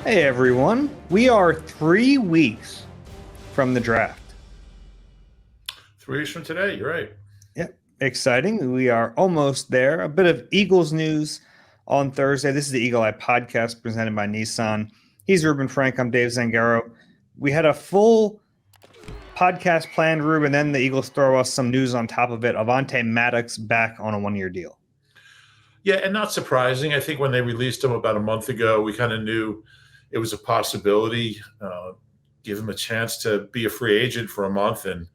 Hey everyone, we are 3 weeks from the draft. 3 weeks from today, you're right. Yep, exciting. We are almost there. A bit of Eagles news on Thursday. This is the Eagle Eye podcast presented by Nissan. He's Reuben Frank. I'm Dave Zangaro. We had a full podcast planned, Reuben, then the Eagles throw us some news on top of it. Avonte Maddox back on a 1-year deal. Yeah, and not surprising. I think when they released him about a month ago, we kind of knew it was a possibility. Give him a chance to be a free agent for a month, and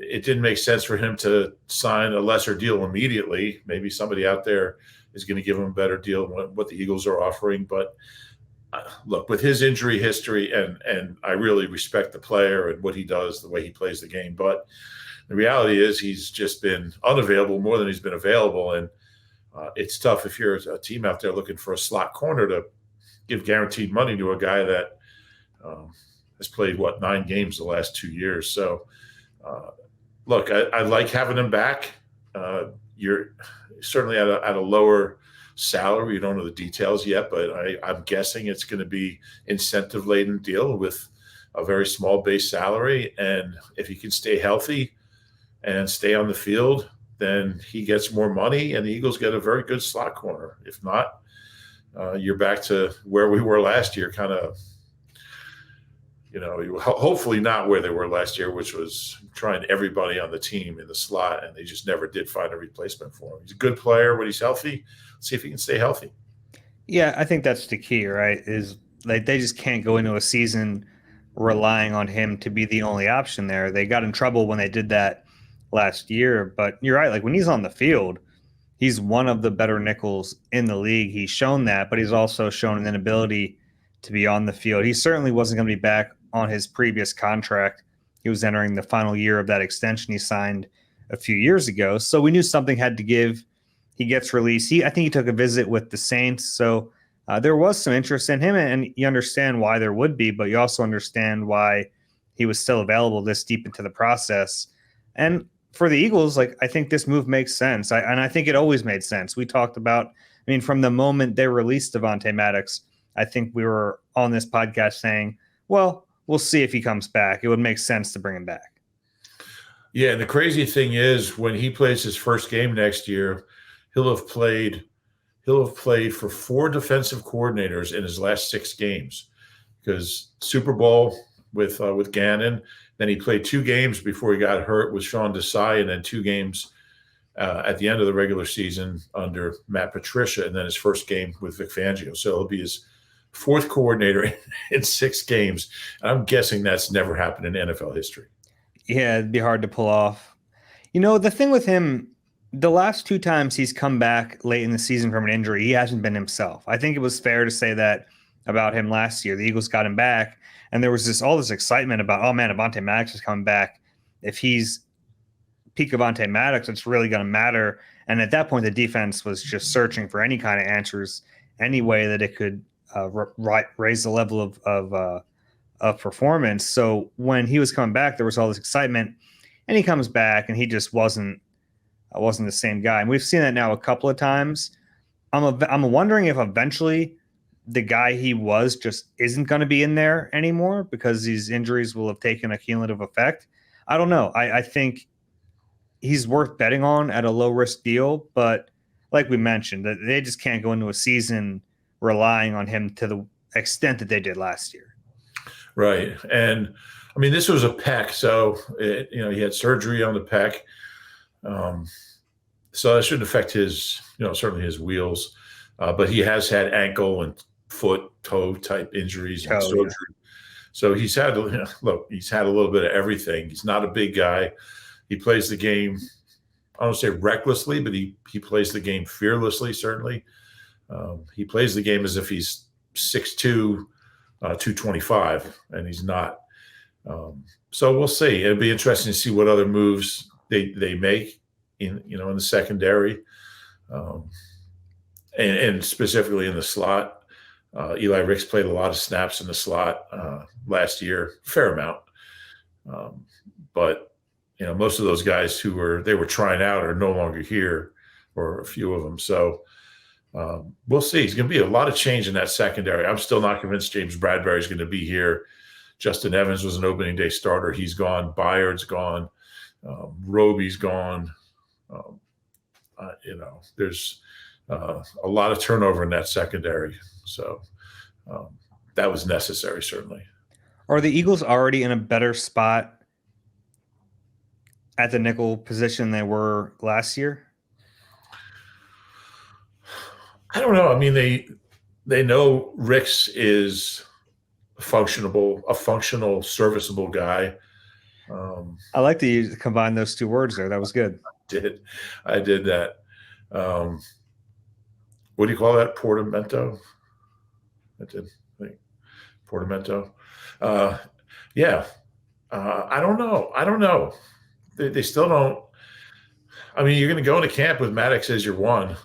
it didn't make sense for him to sign a lesser deal immediately. Maybe somebody out there is going to give him a better deal than what the Eagles are offering. But look, with his injury history, and I really respect the player and what he does, the way he plays the game. But the reality is he's just been unavailable more than he's been available. And it's tough if you're a team out there looking for a slot corner to give guaranteed money to a guy that has played, 9 games the last 2 years. So, look, I like having him back. You're certainly at a lower salary. You don't know the details yet, but I'm guessing it's going to be incentive-laden deal with a very small base salary. And if he can stay healthy and stay on the field, then he gets more money, and the Eagles get a very good slot corner. If not, you're back to where we were last year, kind of, hopefully not where they were last year, which was trying everybody on the team in the slot, and they just never did find a replacement for him. He's a good player when he's healthy. Let's see if he can stay healthy. Yeah, I think that's the key, right? Is like they just can't go into a season relying on him to be the only option there. They got in trouble when they did that last year, but you're right. Like when he's on the field, he's one of the better nickels in the league. He's shown that, but he's also shown an inability to be on the field. He certainly wasn't going to be back on his previous contract. He was entering the final year of that extension he signed a few years ago. So we knew something had to give. He gets released. I think he took a visit with the Saints. So there was some interest in him, and you understand why there would be, but you also understand why he was still available this deep into the process. And for the Eagles, like I think this move makes sense. And I think it always made sense. We talked about, from the moment they released Avonte Maddox, I think we were on this podcast saying, well, we'll see if he comes back. It would make sense to bring him back. Yeah, and the crazy thing is when he plays his first game next year, he'll have played for 4 defensive coordinators in his last 6 games, because Super Bowl with Gannon. Then he played 2 games before he got hurt with Sean Desai, and then 2 games at the end of the regular season under Matt Patricia, and then his first game with Vic Fangio. So it'll be his 4th coordinator in 6 games. And I'm guessing that's never happened in NFL history. Yeah, it'd be hard to pull off. The thing with him, the last 2 times he's come back late in the season from an injury, he hasn't been himself. I think it was fair to say that about him last year. The Eagles got him back, and there was all this excitement about, oh man, Avonte Maddox is coming back. If he's peak Avonte Maddox, it's really going to matter. And at that point, the defense was just searching for any kind of answers, any way that it could raise the level of performance. So when he was coming back, there was all this excitement, and he comes back, and he just wasn't the same guy. And we've seen that now a couple of times. I'm wondering if eventually the guy he was just isn't going to be in there anymore because these injuries will have taken a cumulative effect. I don't know. I think he's worth betting on at a low risk deal, but like we mentioned, that they just can't go into a season relying on him to the extent that they did last year. Right. And this was a pec. So, he had surgery on the pec. So that shouldn't affect his, certainly his wheels. But he has had ankle and foot, toe type injuries and surgery. Yeah. So he's had a little bit of everything. He's not a big guy. He plays the game, I don't say recklessly, but he plays the game fearlessly, certainly. He plays the game as if he's 6'2", 225, and he's not. So we'll see. It'll be interesting to see what other moves they make in the secondary, and specifically in the slot. Eli Ricks played a lot of snaps in the slot last year, fair amount. But most of those guys they were trying out are no longer here, or a few of them. So We'll see. It's going to be a lot of change in that secondary. I'm still not convinced James Bradbury is going to be here. Justin Evans was an opening day starter. He's gone. Byard's gone. Roby's gone. There's a lot of turnover in that secondary. So that was necessary, certainly. Are the Eagles already in a better spot at the nickel position than they were last year? I don't know. I mean, they know Ricks is a functional, serviceable guy. I like to combine those two words there. That was good. I did that. What do you call that? Portamento? I did think Portamento. Yeah. I don't know. They still don't. I mean, you're going to go into camp with Maddox as your one,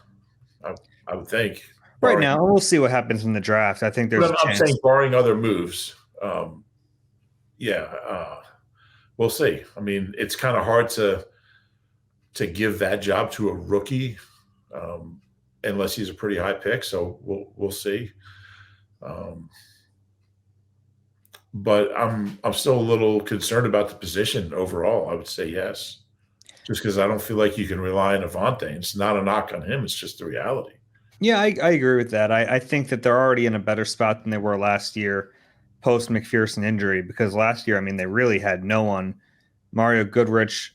I would think. Right now, we'll see what happens in the draft. I think there's a chance. I'm saying barring other moves. We'll see. I mean, it's kind of hard to give that job to a rookie unless he's a pretty high pick. So we'll see. But I'm still a little concerned about the position overall. I would say yes, just because I don't feel like you can rely on Avonte. It's not a knock on him. It's just the reality. Yeah, I agree with that. I think that they're already in a better spot than they were last year post McPherson injury, because last year, I mean, they really had no one. Mario Goodrich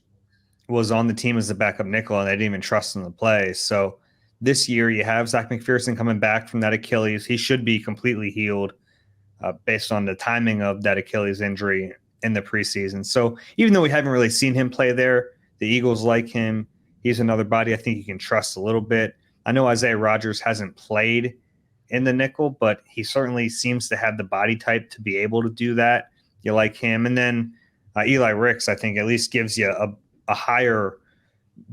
was on the team as the backup nickel, and they didn't even trust him to play. So this year, you have Zach McPherson coming back from that Achilles. He should be completely healed based on the timing of that Achilles injury in the preseason. So even though we haven't really seen him play there, the Eagles like him. He's another body I think you can trust a little bit. I know Isaiah Rodgers hasn't played in the nickel, but he certainly seems to have the body type to be able to do that. You like him. And then Eli Ricks, I think, at least gives you a higher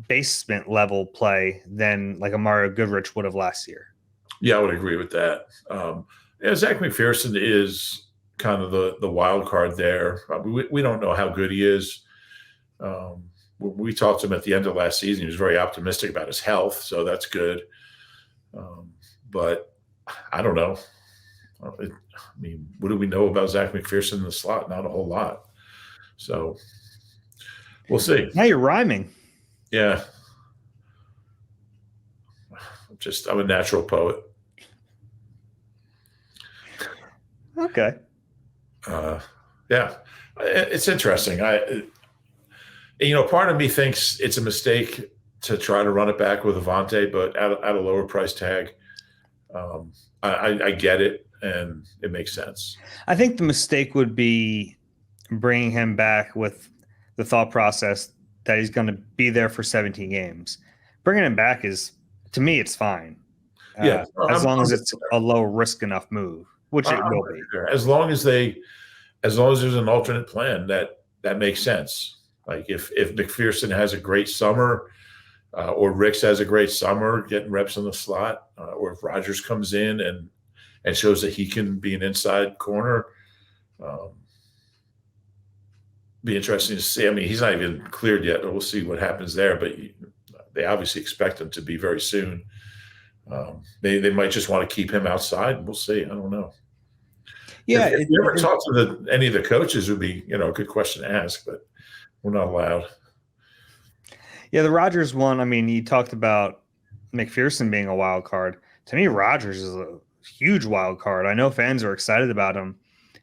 basement level play than like a Mario Goodrich would have last year. Yeah, I would agree with that. Zach McPherson is kind of the wild card there. We don't know how good he is. When we talked to him at the end of last season, he was very optimistic about his health, so that's good. But I don't know. I mean, what do we know about Zach McPherson in the slot? Not a whole lot. So we'll see. Now you're rhyming. Yeah. I'm a natural poet. Okay. Yeah. It's interesting. Part of me thinks it's a mistake to try to run it back with Avonte, but at a lower price tag. I get it, and it makes sense. I think the mistake would be bringing him back with the thought process that he's going to be there for 17 games. Bringing him back is, to me, it's fine. Yeah, as long as it's a low risk enough move, which it will be. As long as there's an alternate plan that makes sense. Like if McPherson has a great summer, or Ricks has a great summer getting reps in the slot, or if Rodgers comes in and shows that he can be an inside corner, be interesting to see. I mean, he's not even cleared yet, but we'll see what happens there. But they obviously expect him to be very soon. They might just want to keep him outside. We'll see. I don't know. Yeah, if you ever talk to any of the coaches, would be a good question to ask, but we're not allowed. Yeah, the Rodgers one. I mean, you talked about McPherson being a wild card. To me, Rodgers is a huge wild card. I know fans are excited about him,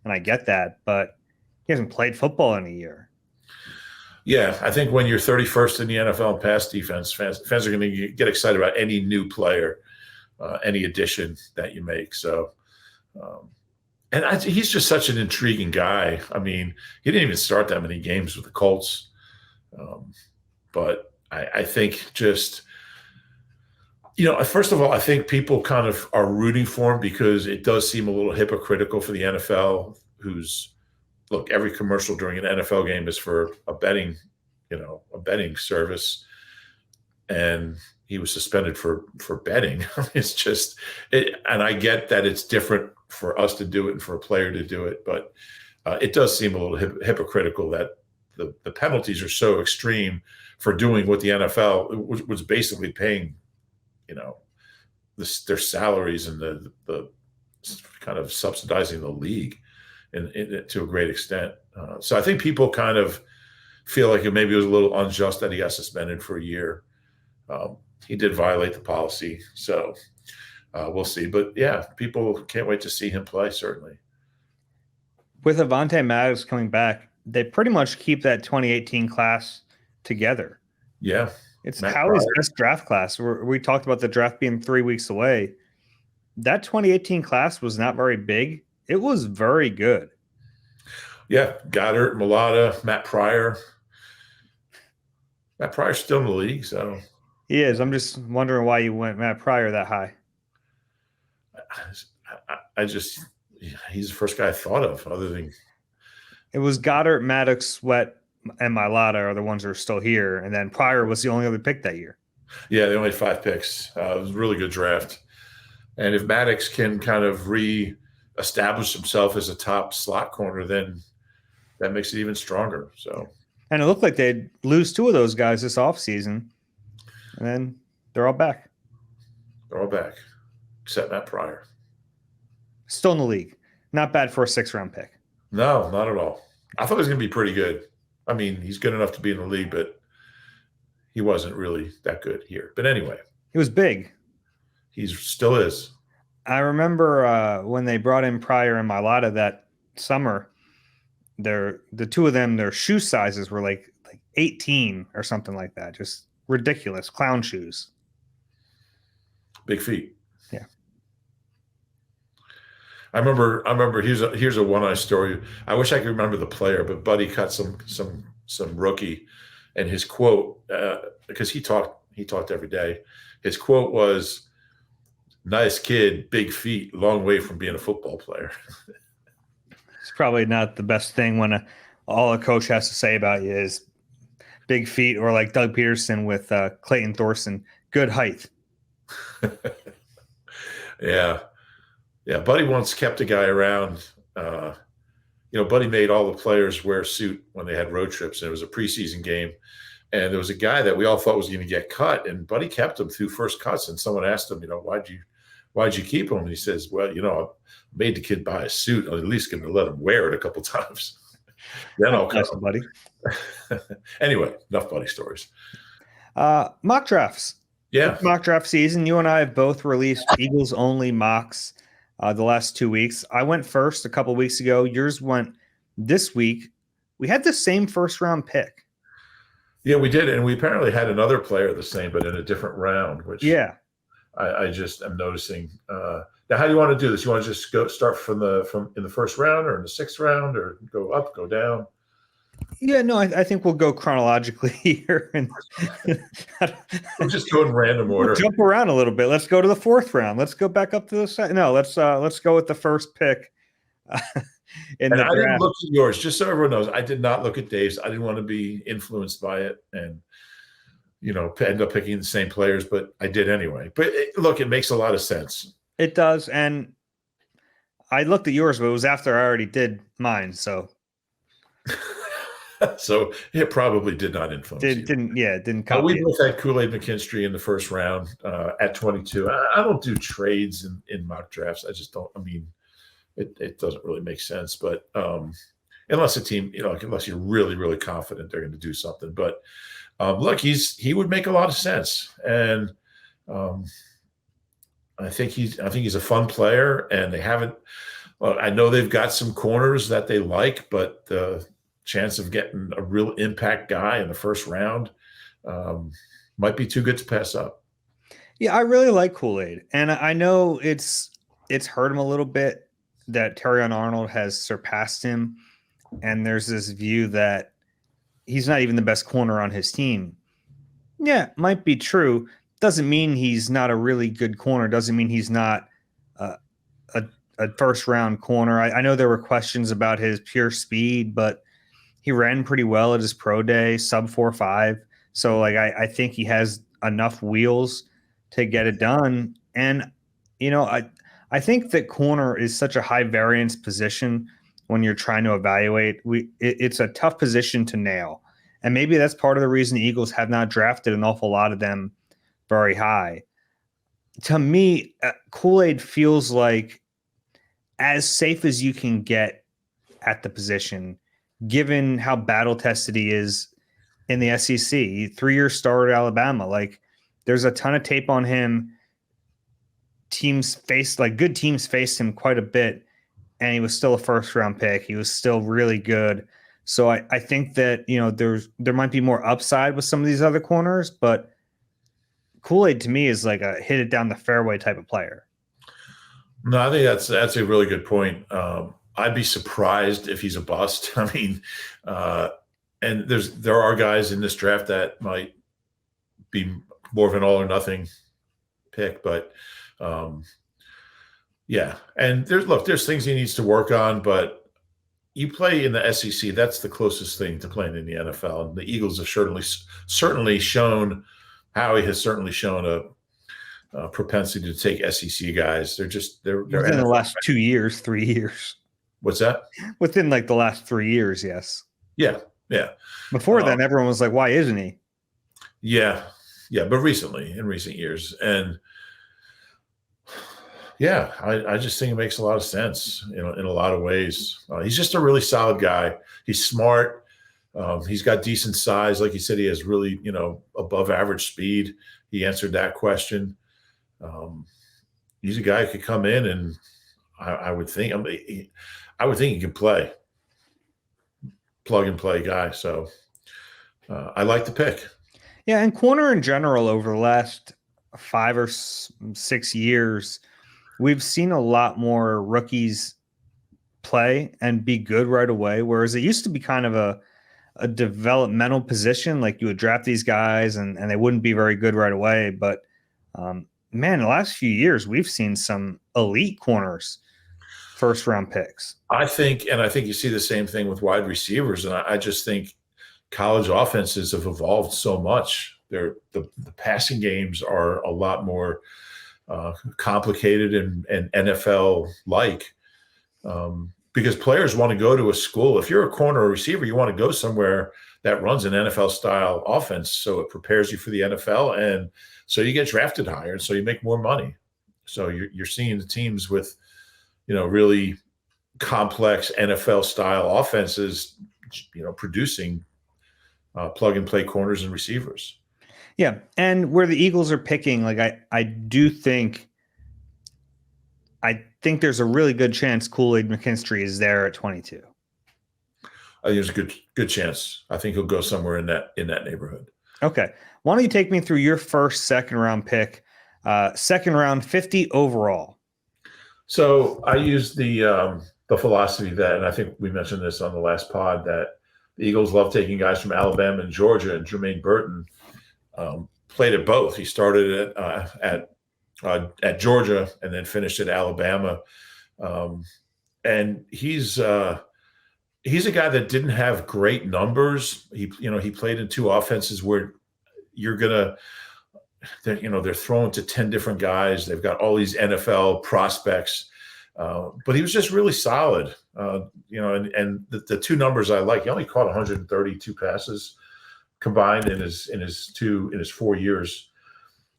and I get that, but he hasn't played football in a year. Yeah, I think when you're 31st in the NFL in pass defense, fans are going to get excited about any new player, any addition that you make. So, he's just such an intriguing guy. I mean, he didn't even start that many games with the Colts, but I think just first of all, I think people kind of are rooting for him because it does seem a little hypocritical for the NFL, look, every commercial during an NFL game is for a betting service, and he was suspended for betting. It's just, and I get that it's different for us to do it and for a player to do it, but it does seem a little hypocritical that the penalties are so extreme for doing what the NFL was basically paying, their salaries and the kind of subsidizing the league to a great extent. So I think people kind of feel like maybe it was a little unjust that he got suspended for a year. He did violate the policy, so we'll see. But yeah, people can't wait to see him play, certainly. With Avonte Maddox coming back, they pretty much keep that 2018 class together. Yeah. It's Howie's best draft class. We talked about the draft being 3 weeks away. That 2018 class was not very big. It was very good. Yeah, Goddard, Mailata, Matt Pryor. Matt Pryor's still in the league, so he is. I'm just wondering why you went Matt Pryor that high. He's the first guy I thought of, other than it was Goddard, Maddox, Sweat, and Mailata are the ones that are still here, and then Pryor was the only other pick that year. Yeah, they only had 5 picks. It was a really good draft. And if Maddox can kind of re-establish himself as a top slot corner, then that makes it even stronger. So, and it looked like they'd lose 2 of those guys this offseason, and then they're all back. They're all back, except Matt Pryor. Still in the league. Not bad for a 6th-round pick. No, not at all. I thought he was going to be pretty good. I mean, he's good enough to be in the league, but he wasn't really that good here. But anyway. He was big. He still is. I remember when they brought in Pryor and Mailata that summer, the 2 of them, their shoe sizes were like 18 or something like that. Just ridiculous. Clown shoes. Big feet. Yeah. I remember here's a one-eye story. I wish I could remember the player, but Buddy cut some rookie, and his quote, because he talked every day. His quote was, "Nice kid, big feet, long way from being a football player." It's probably not the best thing when all a coach has to say about you is big feet, or like Doug Peterson with Clayton Thorson, good height. Yeah, Buddy once kept a guy around. Buddy made all the players wear a suit when they had road trips, and it was a preseason game. And there was a guy that we all thought was going to get cut, and Buddy kept him through first cuts. And someone asked him, why'd you keep him? And he says, well, I made the kid buy a suit. I'm at least going to let him wear it a couple times. Then I'll cut him, Buddy. Anyway, enough Buddy stories. Mock drafts. Yeah. It's mock draft season. You and I have both released Eagles only mocks the last 2 weeks. I went first a couple weeks ago. Yours went this week. We had the same 1st-round pick. Yeah, we did, and we apparently had another player the same, but in a different round. Which I just am noticing. Now, how do you want to do this? You want to just start from in the 1st round, or in the 6th round, or go up, go down? Yeah, no, I think we'll go chronologically here, and I'm just going random order. We'll jump around a little bit. Let's go to the 4th round. Let's go back up to the second. No, let's go with the first pick. I didn't look at yours, just so everyone knows. I did not look at Dave's. I didn't want to be influenced by it and, end up picking the same players, but I did anyway. But look, it makes a lot of sense. It does. And I looked at yours, but it was after I already did mine. So so it probably did not influence you. Didn't copy we both had Kool-Aid McKinstry in the 1st round at 22. I don't do trades in mock drafts. I just don't. I mean, it doesn't really make sense. But unless a team, unless you're really, really confident they're going to do something. But look, he would make a lot of sense, and I think he's a fun player, and they haven't. Well, I know they've got some corners that they like, but the chance of getting a real impact guy in the 1st round might be too good to pass up. Yeah, I really like Kool-Aid, and I know it's hurt him a little bit that Terrion Arnold has surpassed him, and there's this view that he's not even the best corner on his team. Yeah, might be true. Doesn't mean he's not a really good corner. Doesn't mean he's not a 1st-round corner. I know there were questions about his pure speed, but he ran pretty well at his pro day, sub 4.5. So I think he has enough wheels to get it done. And I think that corner is such a high variance position when you're trying to evaluate. It's a tough position to nail. And maybe that's part of the reason the Eagles have not drafted an awful lot of them very high. to me, Kool-Aid feels like as safe as you can get at the position, given how battle tested he is in the SEC. 3-year starter at Alabama. Like, there's a ton of tape on him. Good teams faced him quite a bit, and he was still a first round pick. He was still really good. So I think that, there might be more upside with some of these other corners, but Kool-Aid to me is like a hit it down the fairway type of player. No, I think that's a really good point. I'd be surprised if he's a bust. I mean, and there are guys in this draft that might be more of an all or nothing pick, but yeah. And there's things he needs to work on, but you play in the SEC. That's the closest thing to playing in the NFL. And the Eagles have certainly shown, Howie has certainly shown a propensity to take SEC guys. They're within the last 2 years, 3 years. What's that? Within like the last 3 years, yes. Yeah. Before then, everyone was like, "Why isn't he?" Yeah, but in recent years, and yeah, I just think it makes a lot of sense, in a lot of ways. He's just a really solid guy. He's smart. He's got decent size, like you said. He has really, above average speed. He answered that question. He's a guy who could come in, and I would think he can play, plug and play guy. So I like the pick. Yeah, and corner in general over the last 5 or 6 years, we've seen a lot more rookies play and be good right away, whereas it used to be kind of a developmental position. Like, you would draft these guys and they wouldn't be very good right away. But man, the last few years, we've seen some elite corners, first round picks. I think you see the same thing with wide receivers. And I just think college offenses have evolved so much. The passing games are a lot more complicated and NFL-like, because players want to go to a school. If you're a corner or receiver, you want to go somewhere that runs an NFL-style offense, so it prepares you for the NFL, and so you get drafted higher, and so you make more money. So you're seeing the teams with, really complex NFL-style offenses, producing plug-and-play corners and receivers. Yeah, and where the Eagles are picking, like I think there's a really good chance Kool-Aid McKinstry is there at 22. I think there's a good chance. I think he'll go somewhere in that neighborhood. Okay, why don't you take me through your first second round pick, second round 50 overall? So I used the philosophy that, and I think we mentioned this on the last pod, that the Eagles love taking guys from Alabama and Georgia, and Jermaine Burton played at both. He started at Georgia and then finished at Alabama. And he's a guy that didn't have great numbers. He played in two offenses where they're throwing to 10 different guys. They've got all these NFL prospects. But he was just really solid. And the two numbers I like, he only caught 132 passes combined in his 4 years.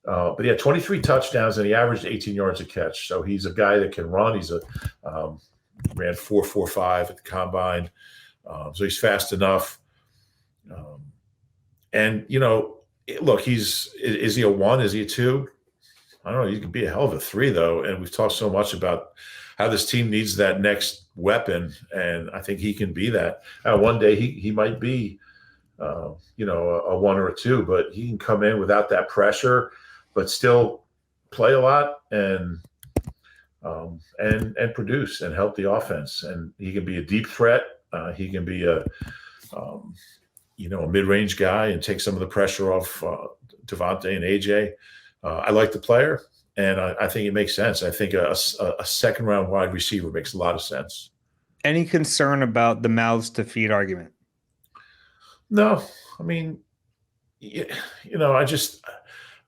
But he had 23 touchdowns and he averaged 18 yards a catch. So he's a guy that can run. He's ran 4.45 at the combine. So he's fast enough. And look, is he a 1? Is he a 2? I don't know. He could be a hell of a 3 though. And we've talked so much about how this team needs that next weapon. And I think he can be that. One day he might be, a 1 or a 2, but he can come in without that pressure, but still play a lot and produce and help the offense. And he can be a deep threat. He can be a mid-range guy and take some of the pressure off Avonte and AJ. I like the player, and I think it makes sense. I think a second-round wide receiver makes a lot of sense. Any concern about the mouths to feed argument? No, I mean, I just,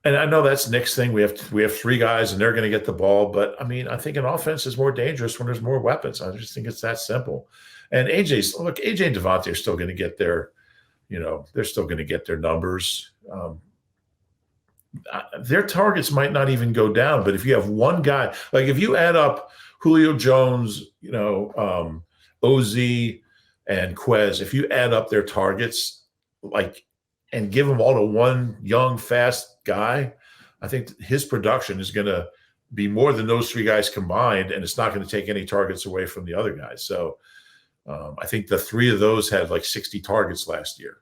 and I know that's Nick's thing. We have 3 guys and they're going to get the ball, but I mean, I think an offense is more dangerous when there's more weapons. I just think it's that simple. And AJ and Devontae are still going to get their, they're still going to get their numbers. their targets might not even go down. But if you have one guy, like if you add up Julio Jones, OZ and Quez, if you add up their targets, and give them all to one young, fast guy, I think his production is going to be more than those three guys combined, and it's not going to take any targets away from the other guys. So I think the three of those had like 60 targets last year.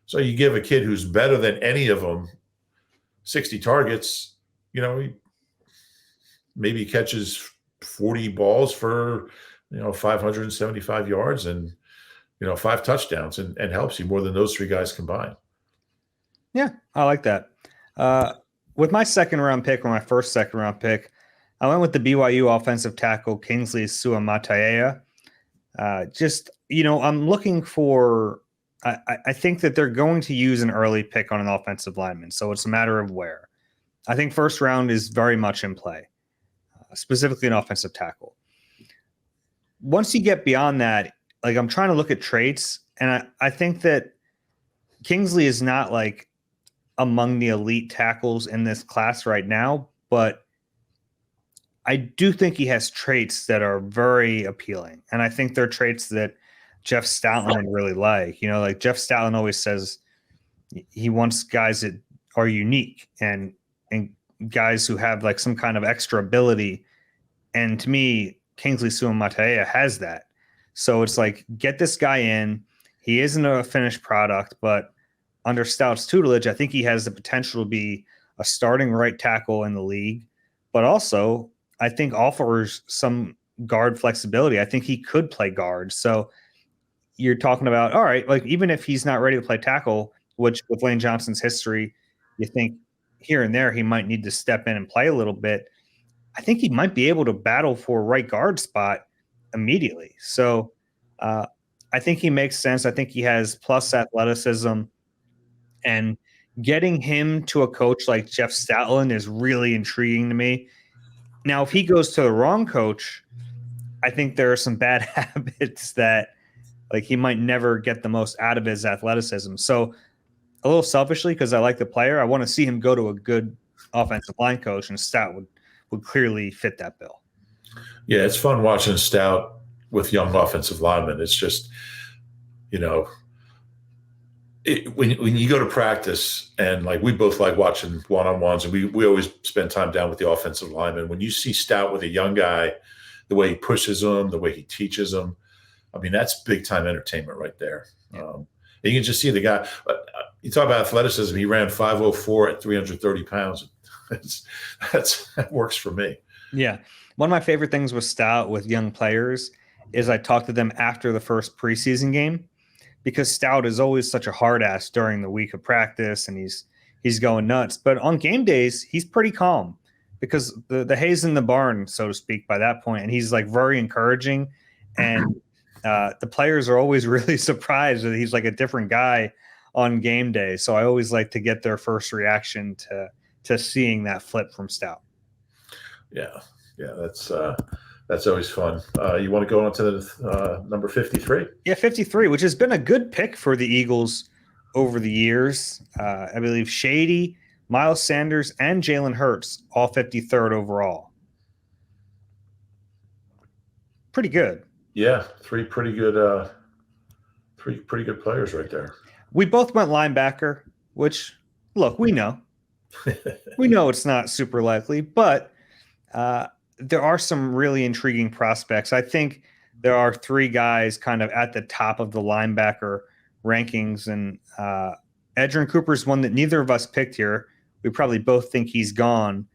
So you give a kid who's better than any of them 60 targets, maybe he catches 40 balls for, 575 yards and, 5 touchdowns and helps you more than those three guys combined. Yeah, I like that. With my second-round pick, or my first second-round pick, I went with the BYU offensive tackle Kingsley Suamataia. I'm looking for – I think that they're going to use an early pick on an offensive lineman, so it's a matter of where. I think first round is very much in play, specifically an offensive tackle. Once you get beyond that, I'm trying to look at traits, and I think that Kingsley is not among the elite tackles in this class right now, but I do think he has traits that are very appealing. And I think they're traits that Jeff Stoutland would really like. Jeff Stoutland always says he wants guys that are unique and guys who have some kind of extra ability. And to me, Kingsley Suamataia has that. So it's get this guy in. He isn't a finished product, but under Stout's tutelage, I think he has the potential to be a starting right tackle in the league, but also I think offers some guard flexibility. I think he could play guard. So you're talking about, all right, even if he's not ready to play tackle, which with Lane Johnson's history, you think here and there he might need to step in and play a little bit. I think he might be able to battle for a right guard spot immediately. So I think he makes sense. I think he has plus athleticism. And getting him to a coach like Jeff Stoutland is really intriguing to me. Now, if he goes to the wrong coach, I think there are some bad habits that he might never get the most out of his athleticism. So a little selfishly, because I like the player, I want to see him go to a good offensive line coach, and Stout would clearly fit that bill. Yeah, it's fun watching Stout with young offensive linemen. It's just, when you go to practice, and we both like watching one-on-ones, and we always spend time down with the offensive lineman. When you see Stout with a young guy, the way he pushes them, the way he teaches them, that's big-time entertainment right there. Yeah. You can just see the guy. You talk about athleticism. He ran 5.04 at 330 pounds. That works for me. Yeah. One of my favorite things with Stout with young players is I talk to them after the first preseason game, because Stout is always such a hard ass during the week of practice, and he's going nuts. But on game days, he's pretty calm, because the hay's in the barn, so to speak, by that point. And he's very encouraging. And the players are always really surprised that he's a different guy on game day. So I always like to get their first reaction to seeing that flip from Stout. Yeah. That's always fun. You want to go on to the number 53? Yeah, 53, which has been a good pick for the Eagles over the years. I believe Shady, Miles Sanders, and Jalen Hurts, all 53rd overall. Pretty good. Yeah, three pretty good players right there. We both went linebacker, which, look, we know. We know it's not super likely, but there are some really intriguing prospects. I think there are three guys kind of at the top of the linebacker rankings, and Edgerrin Cooper's one that neither of us picked here. We probably both think he's gone,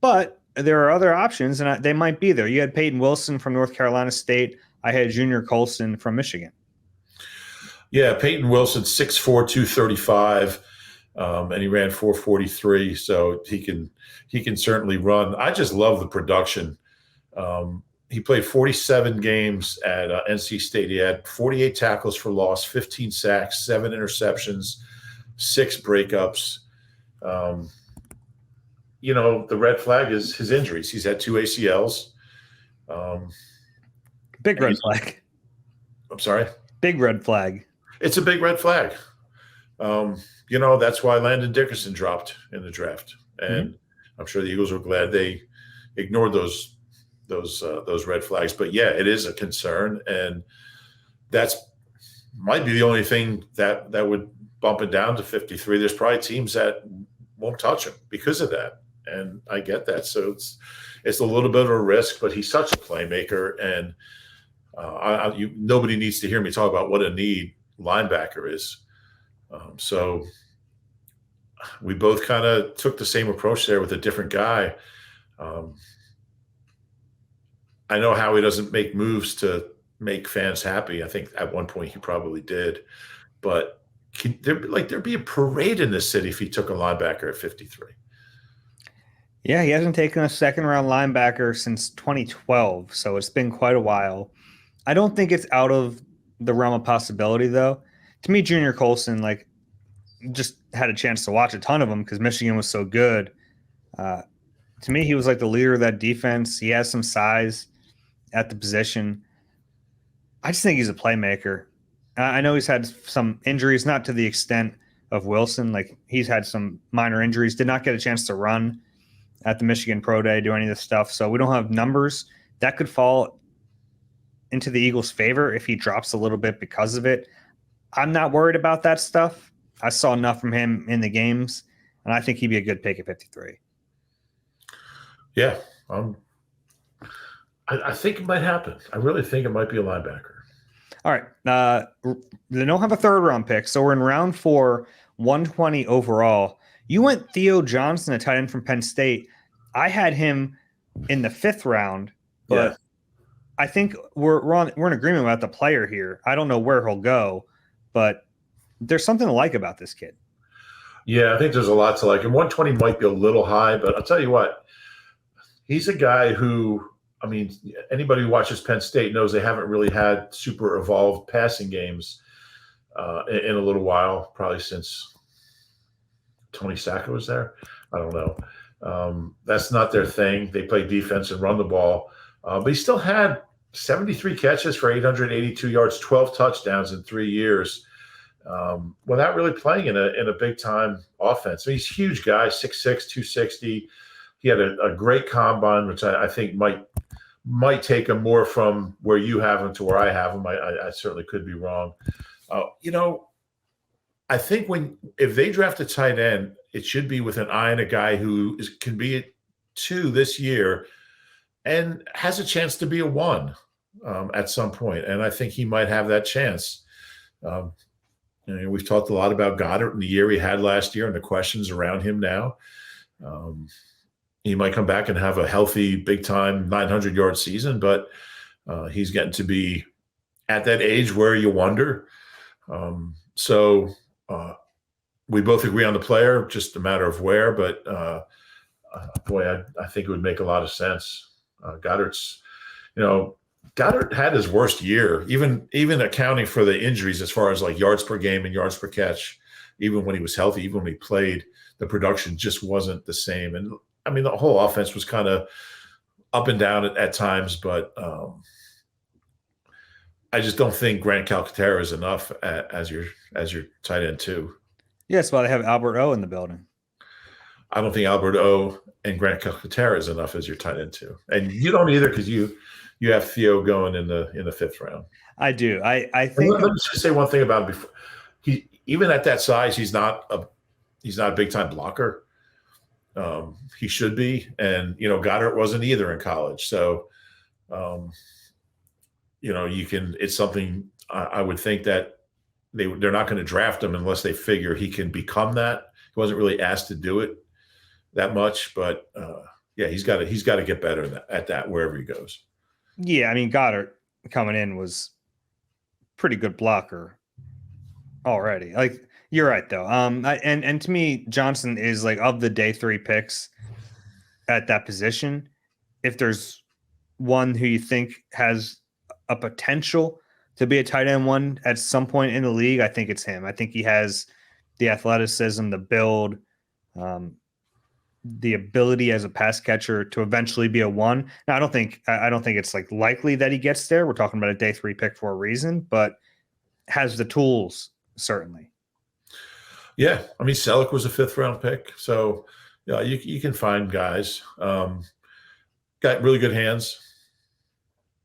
but there are other options, and they might be there. You had Peyton Wilson from North Carolina State. I had Junior Colson from Michigan. Yeah, Peyton Wilson, 6'4", 235. And he ran 4.43, so he can certainly run. I just love the production. He played 47 games at NC State. He had 48 tackles for loss, 15 sacks, 7 interceptions, 6 breakups. The red flag is his injuries. He's had 2 ACLs. Big red flag. I'm sorry? Big red flag. It's a big red flag. That's why Landon Dickerson dropped in the draft, and I'm sure the Eagles were glad they ignored those red flags. But yeah, it is a concern, and that's might be the only thing that would bump it down to 53. There's probably teams that won't touch him because of that, and I get that. So it's a little bit of a risk, but he's such a playmaker, and nobody needs to hear me talk about what a need linebacker is. So we both kind of took the same approach there with a different guy. I know Howie doesn't make moves to make fans happy. I think at one point he probably did, but there'd be a parade in this city if he took a linebacker at 53. Yeah, he hasn't taken a second-round linebacker since 2012, so it's been quite a while. I don't think it's out of the realm of possibility, though. To me, Junior Colson, just had a chance to watch a ton of them because Michigan was so good. To me, he was like the leader of that defense. He has some size at the position. I just think he's a playmaker. I know he's had some injuries, not to the extent of Wilson. Like, he's had some minor injuries, did not get a chance to run at the Michigan Pro Day, do any of this stuff. So we don't have numbers. That could fall into the Eagles' favor if he drops a little bit because of it. I'm not worried about that stuff. I saw enough from him in the games, and I think he'd be a good pick at 53. Yeah. I think it might happen. I really think it might be a linebacker. All right. They don't have a third-round pick, so we're in round 4, 120 overall. You went Theo Johnson, a tight end from Penn State. I had him in the 5th round, but I think we're in agreement about the player here. I don't know where he'll go, but there's something to like about this kid. Yeah, I think there's a lot to like. And 120 might be a little high, but I'll tell you what, he's a guy who, I mean, anybody who watches Penn State knows they haven't really had super evolved passing games in a little while, probably since Tony Sacco was there. I don't know. That's not their thing. They play defense and run the ball. But he still had 73 catches for 882 yards, 12 touchdowns in 3 years without really playing in a big-time offense. I mean, he's a huge guy, 6'6", 260. He had a great combine, which I think might take him more from where you have him to where I have him. I certainly could be wrong. I think if they draft a tight end, it should be with an eye on a guy who can be a 2 this year and has a chance to be a 1 at some point. And I think he might have that chance. We've talked a lot about Goddard and the year he had last year and the questions around him now. He might come back and have a healthy, big-time 900-yard season, but he's getting to be at that age where you wonder. So we both agree on the player, just a matter of where. But, boy, I think it would make a lot of sense. Goddard had his worst year, even accounting for the injuries as far as like yards per game and yards per catch. Even when he was healthy, even when he played, the production just wasn't the same. And I mean, the whole offense was kind of up and down at times, but I just don't think Grant Calcaterra is enough as your tight end 2. Yes, well, they have Albert O in the building. I don't think Albert O and Grant Calcaterra is enough as your tight end 2, and you don't either because you have Theo going in the 5th round. I do. I think. Let me just say one thing about him before. Even at that size, he's not a big time blocker. He should be, and Goddard wasn't either in college. So, it's something I would think that they're not going to draft him unless they figure he can become that. He wasn't really asked to do it that much, but he's got to get better at that wherever he goes. Yeah, I mean, Goddard coming in was pretty good blocker already. Like, you're right though. And to me, Johnson is like, of the day 3 picks at that position, if there's one who you think has a potential to be a tight end 1 at some point in the league, I think it's him. I think he has the athleticism, the build, the ability as a pass catcher to eventually be a 1. Now, I don't think it's like likely that he gets there. We're talking about a day 3 pick for a reason, but has the tools, certainly. Yeah, I mean, Selleck was a 5th-round pick, so yeah, you can find guys. Got really good hands,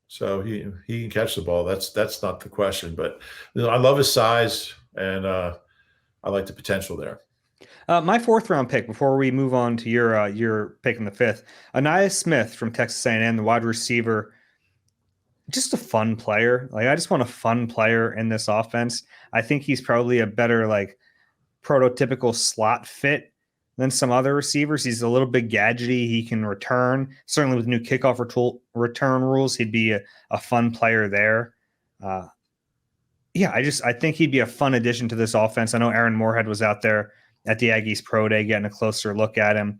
so he can catch the ball. That's not the question, but I love his size, and I like the potential there. My 4th round pick, before we move on to your pick in the 5th, Anaya Smith from Texas A&M, the wide receiver, just a fun player. Like, I just want a fun player in this offense. I think he's probably a better, like, prototypical slot fit than some other receivers. He's a little bit gadgety. He can return. Certainly with new kickoff return rules, he'd be a fun player there. Yeah, I think he'd be a fun addition to this offense. I know Aaron Moorhead was out there at the Aggies Pro Day getting a closer look at him.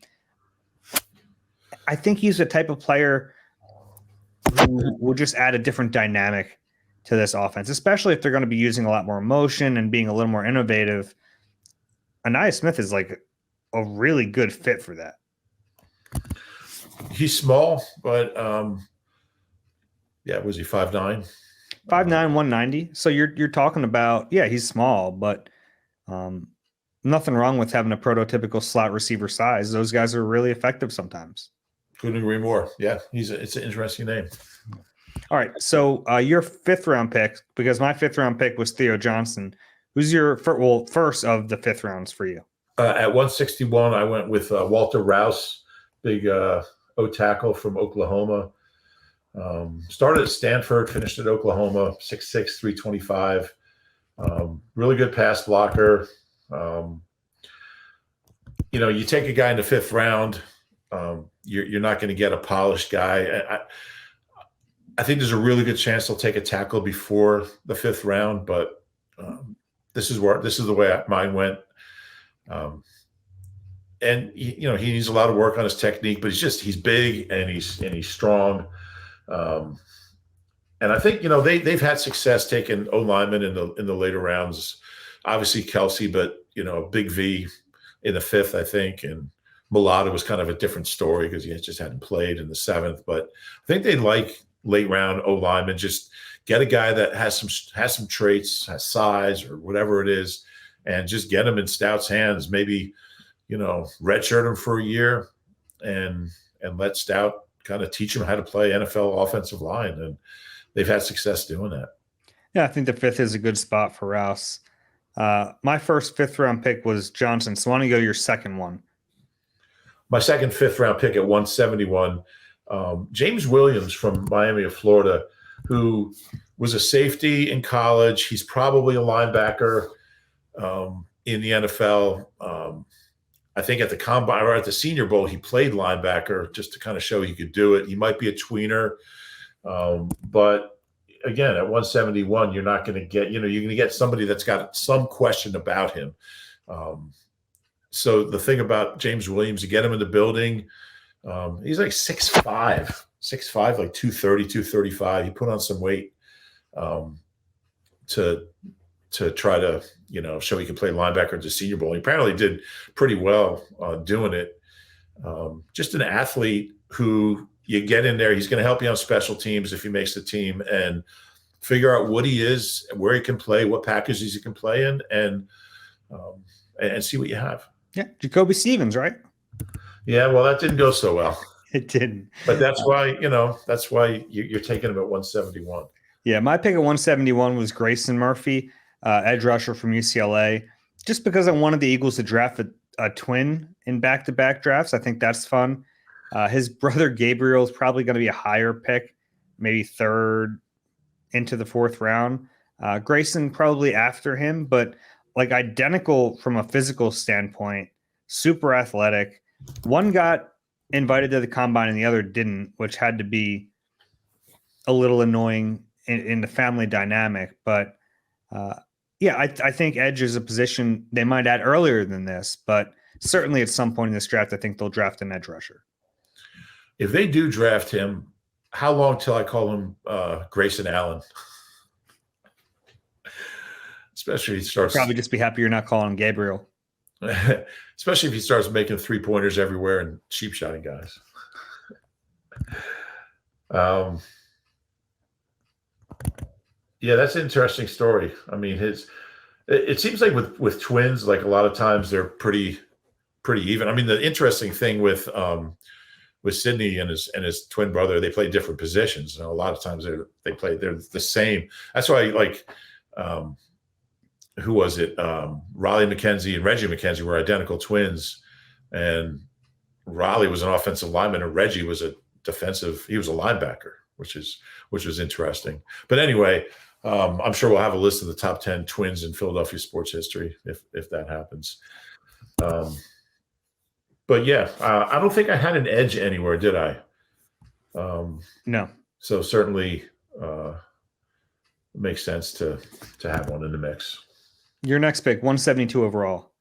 I think he's the type of player who will just add a different dynamic to this offense, especially if they're going to be using a lot more motion and being a little more innovative. Anaya Smith is like a really good fit for that. He's small, but yeah, was he 5'9"? 5'9", 190. So you're talking about, yeah, he's small, but nothing wrong with having a prototypical slot receiver size. Those guys are really effective sometimes. Couldn't agree more. Yeah, it's an interesting name. All right, so your 5th-round pick, because my 5th-round pick was Theo Johnson. Who's your first of the 5th rounds for you? At 161, I went with Walter Rouse, big O tackle from Oklahoma. Started at Stanford, finished at Oklahoma, 6'6", 325. Really good pass blocker. You take a guy in the 5th round, you're not going to get a polished guy. I think there's a really good chance they'll take a tackle before the 5th round, but this is the way mine went. And he needs a lot of work on his technique, but he's big and he's strong. And I think they've had success taking O linemen in the later rounds. Obviously Kelsey, but Big V in the 5th, I think, and Mailata was kind of a different story because he just hadn't played in the 7th. But I think they like late round O linemen. Just get a guy that has some traits, has size or whatever it is, and just get him in Stout's hands. Maybe redshirt him for a year and let Stout kind of teach him how to play NFL offensive line. And they've had success doing that. Yeah, I think the 5th is a good spot for Rouse. My first 5th-round pick was Johnson. So why don't you go your second one? My second 5th-round pick at 171, James Williams from Miami of Florida, who was a safety in college. He's probably a linebacker in the NFL. I think at the combine or at the Senior Bowl, he played linebacker just to kind of show he could do it. He might be a tweener, but again, at 171, you're not going to get, you're going to get somebody that's got some question about him. So the thing about James Williams, you get him in the building, he's like 6'5", like 230, 235. He put on some weight to try to, show he could play linebacker at the Senior Bowl. He apparently did pretty well doing it. Just an athlete who you get in there, he's going to help you on special teams if he makes the team, and figure out what he is, where he can play, what packages he can play in, and see what you have. Yeah, Jacoby Stevens, right? Yeah, well, that didn't go so well. It didn't. But that's why, you're taking him at 171. Yeah, my pick at 171 was Grayson Murphy, edge rusher from UCLA, just because I wanted the Eagles to draft a twin in back-to-back drafts. I think that's fun. His brother Gabriel is probably going to be a higher pick, maybe 3rd into the 4th round. Grayson probably after him, but like identical from a physical standpoint, super athletic. One got invited to the combine and the other didn't, which had to be a little annoying in the family dynamic. But I think edge is a position they might add earlier than this, but certainly at some point in this draft, I think they'll draft an edge rusher. If they do draft him, how long till I call him Grayson Allen? Especially if he starts. Probably just be happy you're not calling him Gabriel. Especially if he starts making 3-pointers everywhere and cheap shotting guys. Yeah, that's an interesting story. I mean, It seems like with twins, like a lot of times they're pretty even. I mean, the interesting thing with Sydney and his twin brother, they play different positions. And a lot of times they're the same. That's why like who was it? Raleigh McKenzie and Reggie McKenzie were identical twins, and Raleigh was an offensive lineman and Reggie was a defensive. He was a linebacker, which was interesting. But anyway, I'm sure we'll have a list of the top 10 twins in Philadelphia sports history if that happens. But yeah, I don't think I had an edge anywhere, did I? No. So certainly makes sense to have one in the mix. Your next pick, 172 overall.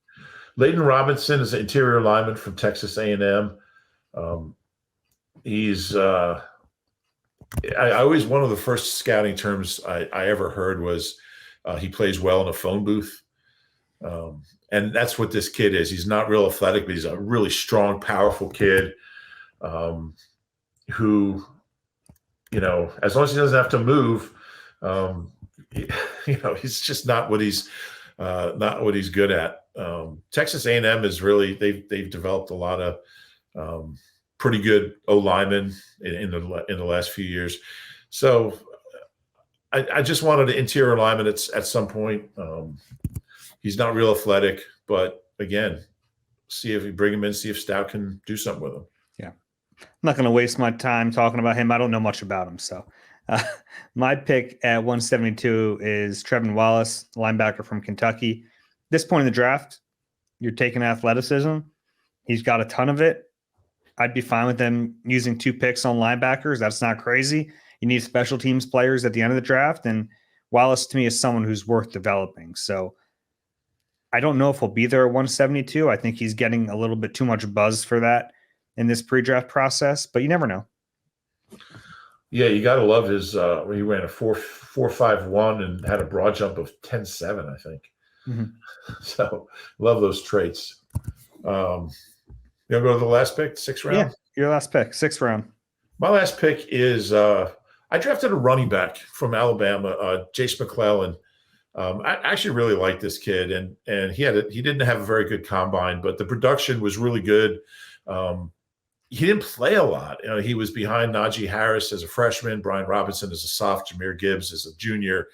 Leighton Robinson is an interior lineman from Texas A&M. He's I always, one of the first scouting terms I ever heard was he plays well in a phone booth. And that's what this kid is. He's not real athletic, but he's a really strong, powerful kid who, as long as he doesn't have to move, he's just not what he's good at. Texas A&M is really, they've developed a lot of pretty good O linemen in the last few years. So I just wanted an interior lineman at some point. He's not real athletic, but again, see if you bring him in, see if Stout can do something with him. Yeah. I'm not going to waste my time talking about him. I don't know much about him. So my pick at 172 is Trevin Wallace, linebacker from Kentucky. At this point in the draft, you're taking athleticism. He's got a ton of it. I'd be fine with them using 2 picks on linebackers. That's not crazy. You need special teams players at the end of the draft. And Wallace, to me, is someone who's worth developing. So I don't know if he'll be there at 172. I think he's getting a little bit too much buzz for that in this pre-draft process, but you never know. Yeah, you got to love his he ran a 4.51 and had a broad jump of 10.7, I think. Mm-hmm. So love those traits. You want to go to the last pick, 6th round? Yeah, your last pick, 6th round. My last pick is I drafted a running back from Alabama, Jace McClellan. I actually really like this kid, and he didn't have a very good combine, but the production was really good. He didn't play a lot. He was behind Najee Harris as a freshman, Brian Robinson as a sophomore, Jahmyr Gibbs as a junior.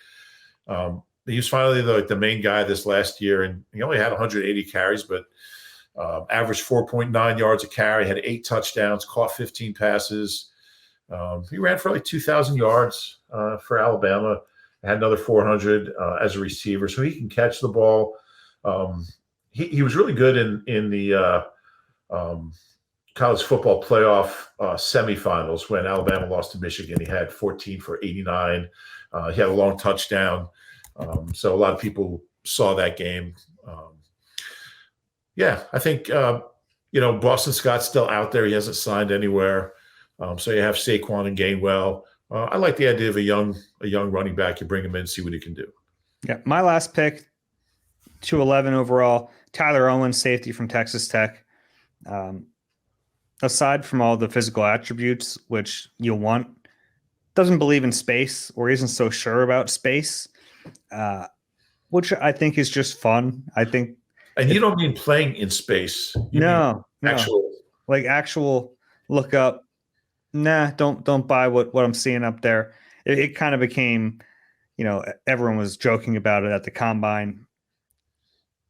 He was finally the main guy this last year, and he only had 180 carries, but averaged 4.9 yards a carry, had 8 touchdowns, caught 15 passes. He ran for like 2,000 yards for Alabama. Had another 400 as a receiver, so he can catch the ball. He was really good in the college football playoff semifinals when Alabama lost to Michigan. He had 14 for 89. He had a long touchdown, so a lot of people saw that game. I think Boston Scott's still out there. He hasn't signed anywhere, so you have Saquon and Gainwell. I like the idea of a young running back. You bring him in, see what he can do. Yeah, my last pick, 211 overall, Tyler Owens, safety from Texas Tech. Aside from all the physical attributes, which you'll want, doesn't believe in space or isn't so sure about space, which I think is just fun. I think. And you don't mean playing in space. No. Actual look up. Nah, don't buy what I'm seeing up there. It kind of became, everyone was joking about it at the combine.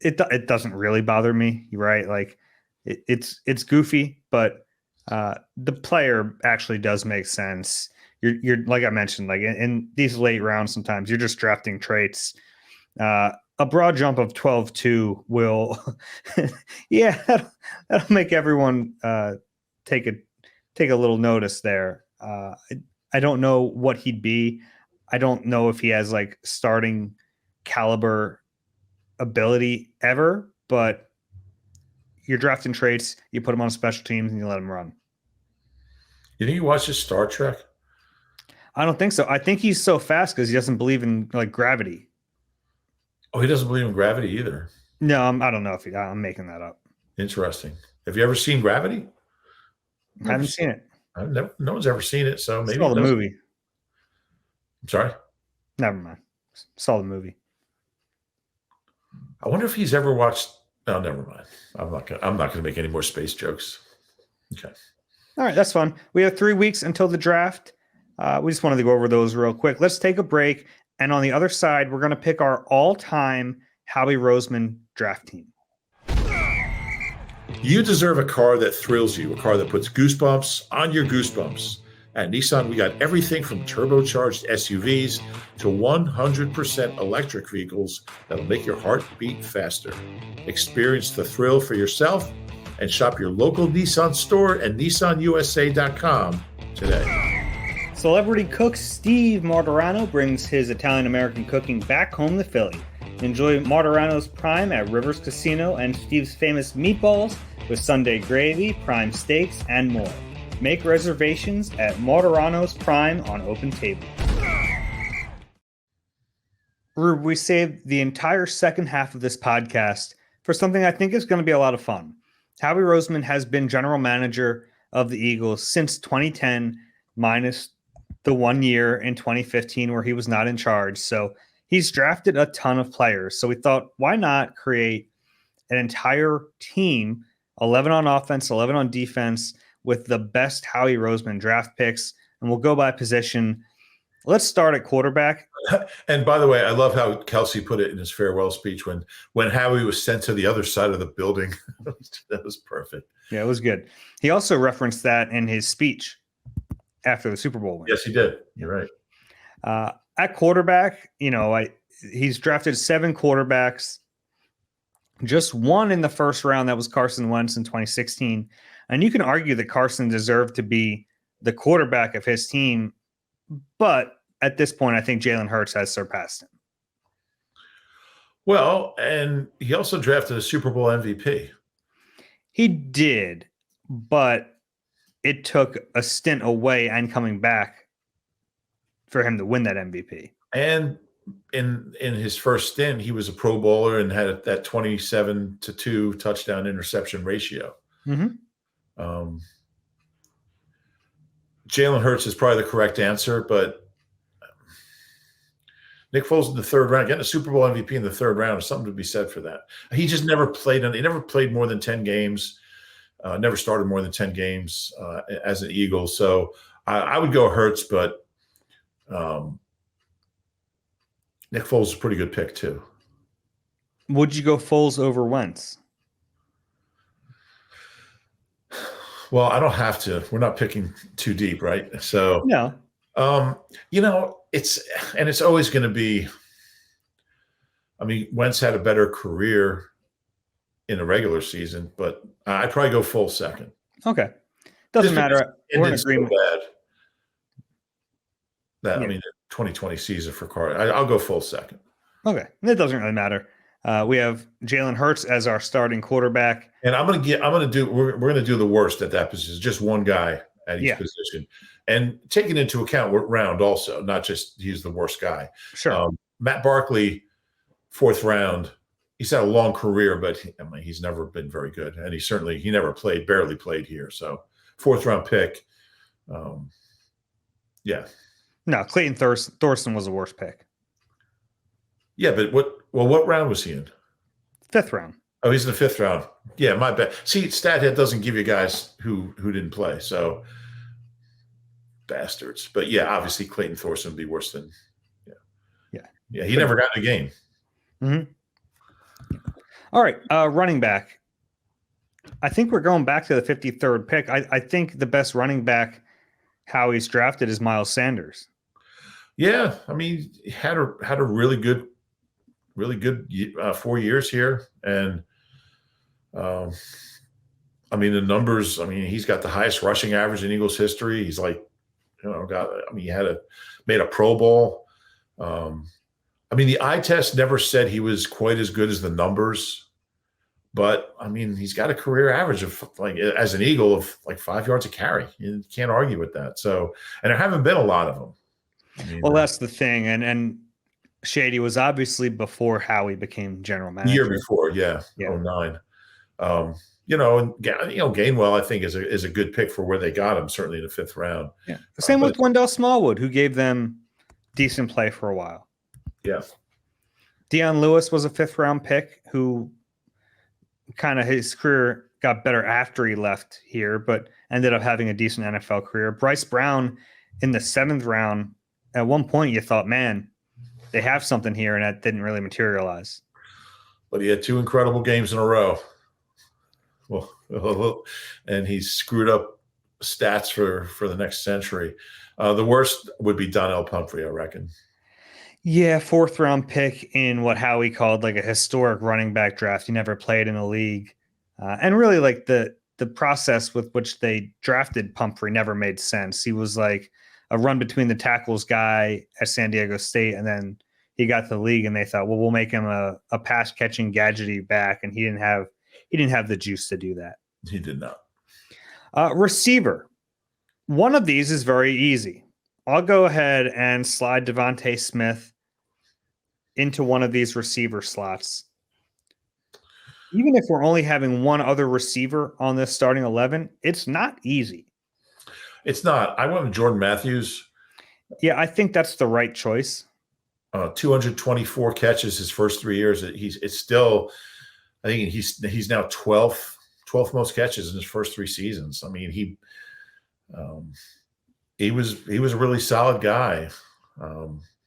It doesn't really bother me, right? Like it's goofy, but the player actually does make sense. You're like I mentioned, like in these late rounds, sometimes you're just drafting traits. A broad jump of 12.2 will, that'll make everyone take a little notice there. I don't know what he'd be. I don't know if he has like starting caliber ability ever, but you're drafting traits, you put him on special teams and you let him run. You think he watches Star Trek? I don't think so. I think he's so fast because he doesn't believe in like gravity. Oh, he doesn't believe in gravity either. No, I don't know if I'm making that up. Interesting. Have you ever seen Gravity? I haven't seen it. No one's ever seen it, so maybe saw the movie. I'm sorry. Never mind. Saw the movie. I wonder if he's ever watched. Oh, never mind. I'm not gonna make any more space jokes. Okay. All right, that's fun. We have 3 weeks until the draft. We just wanted to go over those real quick. Let's take a break. And on the other side, we're going to pick our all-time Howie Roseman draft team. You deserve a car that thrills you, a car that puts goosebumps on your goosebumps. At Nissan, we got everything from turbocharged SUVs to 100% electric vehicles that'll make your heart beat faster. Experience the thrill for yourself and shop your local Nissan store at nissanusa.com today. Celebrity cook Steve Martorano brings his Italian-American cooking back home to Philly. Enjoy Martorano's Prime at Rivers Casino and Steve's famous meatballs with Sunday gravy, prime steaks, and more. Make reservations at Martorano's Prime on Open Table. Rube, we saved the entire second half of this podcast for something I think is going to be a lot of fun. Howie Roseman has been general manager of the Eagles since 2010, minus the 1 year in 2015 where he was not in charge. So he's drafted a ton of players. So we thought, why not create an entire team, 11 on offense, 11 on defense, with the best Howie Roseman draft picks, and we'll go by position. Let's start at quarterback. And by the way, I love how Kelsey put it in his farewell speech when Howie was sent to the other side of the building. That was perfect. Yeah, it was good. He also referenced that in his speech after the Super Bowl win. Yes, he did. You're right. At quarterback, he's drafted 7 quarterbacks. Just one in the first round, that was Carson Wentz in 2016. And you can argue that Carson deserved to be the quarterback of his team, but at this point, I think Jalen Hurts has surpassed him. Well, and he also drafted a Super Bowl MVP. He did, but it took a stint away and coming back for him to win that MVP. And in his first stint, he was a Pro Bowler and had that 27-2 touchdown interception ratio. Mm-hmm. Jalen Hurts is probably the correct answer, but Nick Foles in the third round, getting a Super Bowl MVP in the third round is something to be said for that. He just never played. He never played more than 10 games. Never started more than 10 games as an Eagle. So I would go Hurts, but Nick Foles is a pretty good pick too. Would you go Foles over Wentz? Well, I don't have to. We're not picking too deep, right? So no. It's always going to be. I mean, Wentz had a better career in the regular season, but I'd probably go Foles second. Okay, doesn't matter. We're in agreement. So I mean, the 2020 season for Carter. I'll go Foles second. Okay, it doesn't really matter. We have Jalen Hurts as our starting quarterback, and we're going to do the worst at that position. Just one guy at each position, and taking into account what round also, not just he's the worst guy. Sure. Matt Barkley, 4th round. He's had a long career, but he's never been very good, and he never barely played here. So 4th round pick. Yeah. No, Clayton Thorson was the worst pick. Yeah, but what round was he in? 5th round. Oh, he's in the 5th round. Yeah, my bad. See, StatHead doesn't give you guys who didn't play, so bastards. But yeah, obviously Clayton Thorson would be worse than. Yeah. He never got in a game. Mm-hmm. All right, running back. I think we're going back to the 53rd pick. I think the best running back Howie's drafted is Miles Sanders. Yeah, I mean, he had a really good 4 years here, and I mean the numbers. I mean, he's got the highest rushing average in Eagles history. He's like, he made a Pro Bowl. I mean, the eye test never said he was quite as good as the numbers, but I mean, he's got a career average of as an Eagle of 5 yards a carry. You can't argue with that. So, and there haven't been a lot of them. I mean, well, that's the thing, and Shady was obviously before Howie became general manager. Year before, yeah. 09. Gainwell, I think, is a good pick for where they got him, certainly in the 5th round. Yeah. Same with Wendell Smallwood, who gave them decent play for a while. Yeah. Deion Lewis was a 5th-round pick who kind of his career got better after he left here, but ended up having a decent NFL career. Bryce Brown in the 7th round. At one point, you thought, man, they have something here, and that didn't really materialize. But he had 2 incredible games in a row. Well, and he screwed up stats for the next century. The worst would be Donnell Pumphrey, I reckon. Yeah, 4th-round pick in what Howie called like a historic running back draft. He never played in a league. And really, like the process with which they drafted Pumphrey never made sense. He was like a run between the tackles guy at San Diego State, and then he got to the league, and they thought, well, we'll make him a pass catching gadgety back, and he didn't have the juice to do that. He did not. Receiver. One of these is very easy. I'll go ahead and slide Devontae Smith into one of these receiver slots. Even if we're only having one other receiver on this starting 11, it's not easy. It's not. I went with Jordan Matthews. Yeah, I think that's the right choice. 224 catches his first 3 years. It's still, I think he's now 12th most catches in his first 3 seasons. I mean, he was a really solid guy.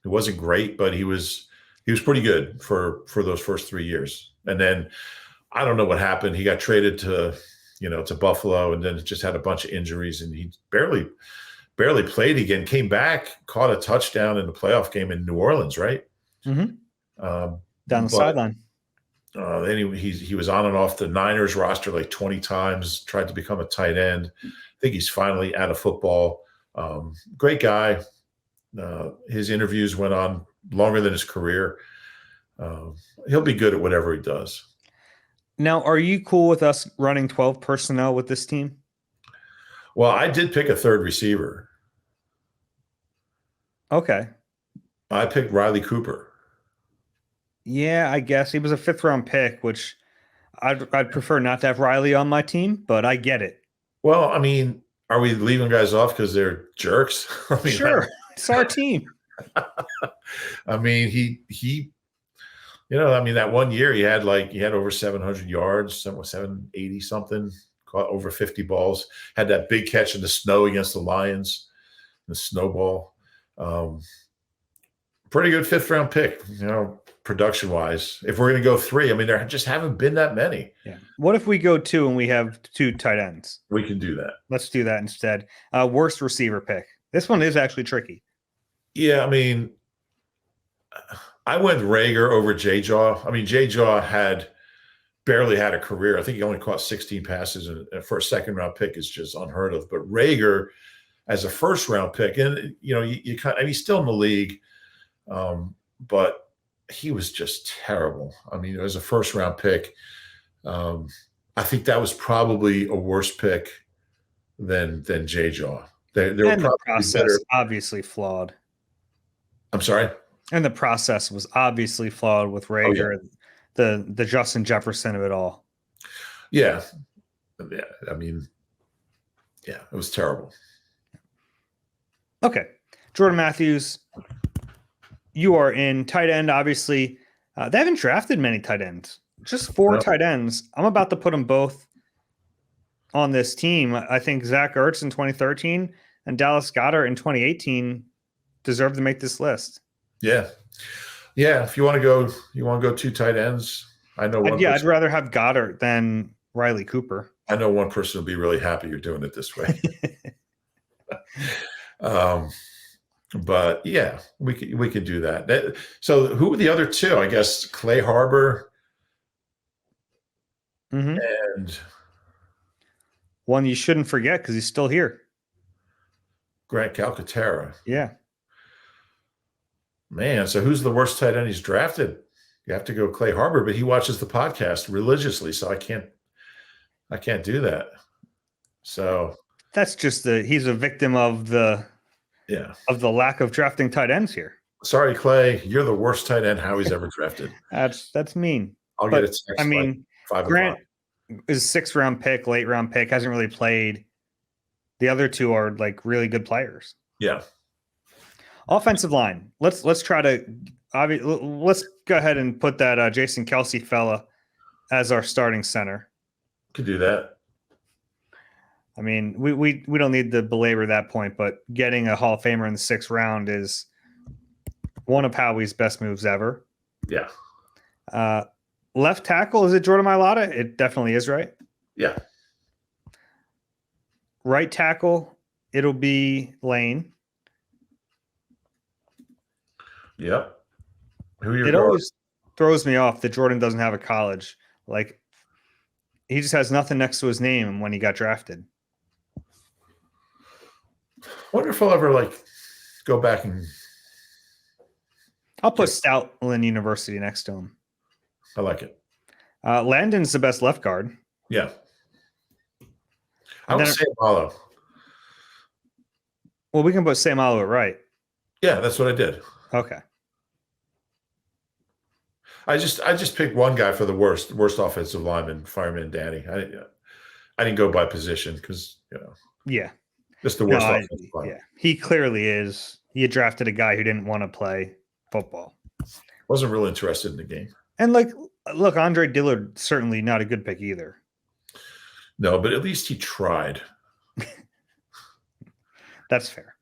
He wasn't great, but he was pretty good for those first 3 years. And then I don't know what happened. He got traded to Buffalo, and then just had a bunch of injuries, and he barely played again. Came back, caught a touchdown in the playoff game in New Orleans, right? Mm-hmm. Down the sideline. Then he was on and off the Niners roster like 20 times. Tried to become a tight end. I think he's finally out of football. Great guy. His interviews went on longer than his career. He'll be good at whatever he does. Now, are you cool with us running 12 personnel with this team? Well, I did pick a 3rd receiver. Okay. I picked Riley Cooper. Yeah, I guess he was a 5th-round pick, which I'd prefer not to have Riley on my team, but I get it. Well, I mean, are we leaving guys off because they're jerks? I mean, sure, it's our team. I mean, he that 1 year he had over 700 yards, 780 something, caught over 50 balls, had that big catch in the snow against the Lions, the snowball. Pretty good 5th-round pick, production wise. If we're going to go 3, I mean, there just haven't been that many. Yeah. What if we go 2 and we have 2 tight ends? We can do that. Let's do that instead. Worst receiver pick. This one is actually tricky. Yeah, I mean, I went Rager over J-Jaw. I mean, J-Jaw barely had a career. I think he only caught 16 passes, and for a 2nd-round pick is just unheard of. But Rager, as a 1st-round pick, and he's still in the league, but he was just terrible. I mean, as a 1st-round pick, I think that was probably a worse pick than J-Jaw. They were probably the process better. Obviously flawed. I'm sorry? And the process was obviously flawed with Rager, the Justin Jefferson of it all. Yeah. I mean, yeah, it was terrible. Okay. Jordan Matthews, you are in tight end, obviously. They haven't drafted many tight ends. Just 4 tight ends. I'm about to put them both on this team. I think Zach Ertz in 2013 and Dallas Goedert in 2018 deserve to make this list. Yeah. If you want to go 2 tight ends, I know one. I'd rather have Goddard than Riley Cooper. I know one person will be really happy you're doing it this way. But yeah, we could do that. So who were the other 2? I guess Clay Harbor and one you shouldn't forget because he's still here. Grant Calcaterra. Yeah. Man, so who's the worst tight end he's drafted? You have to go Clay Harbor, but he watches the podcast religiously, so I can't do that. So that's just he's a victim of the lack of drafting tight ends here. Sorry, Clay, you're the worst tight end Howie's ever drafted. That's mean. I'll get a text. I mean, like 5 Grant is a 6th-round pick, late-round pick, hasn't really played. The other 2 are like really good players. Yeah. Offensive line. Let's try to let's go ahead and put that Jason Kelce fella as our starting center. Could do that. I mean, we don't need to belabor that point, but getting a Hall of Famer in the 6th round is one of Howie's best moves ever. Yeah. Left tackle, is it Jordan Mailata? It definitely is, right? Yeah. Right tackle, it'll be Lane. Yep. It always throws me off that Jordan doesn't have a college. Like, he just has nothing next to his name when he got drafted. Wonder if I'll ever go back and. I'll put Stoutland University next to him. I like it. Landon's the best left guard. Yeah. I would say Malo. Well, we can put Sam Malo at right. Yeah, that's what I did. Okay. I just picked one guy for the worst offensive lineman, Fireman Danny. I didn't go by position because Yeah. Just the worst offensive lineman. Yeah. He clearly is. He had drafted a guy who didn't want to play football. Wasn't really interested in the game. And look, Andre Dillard certainly not a good pick either. No, but at least he tried. That's fair.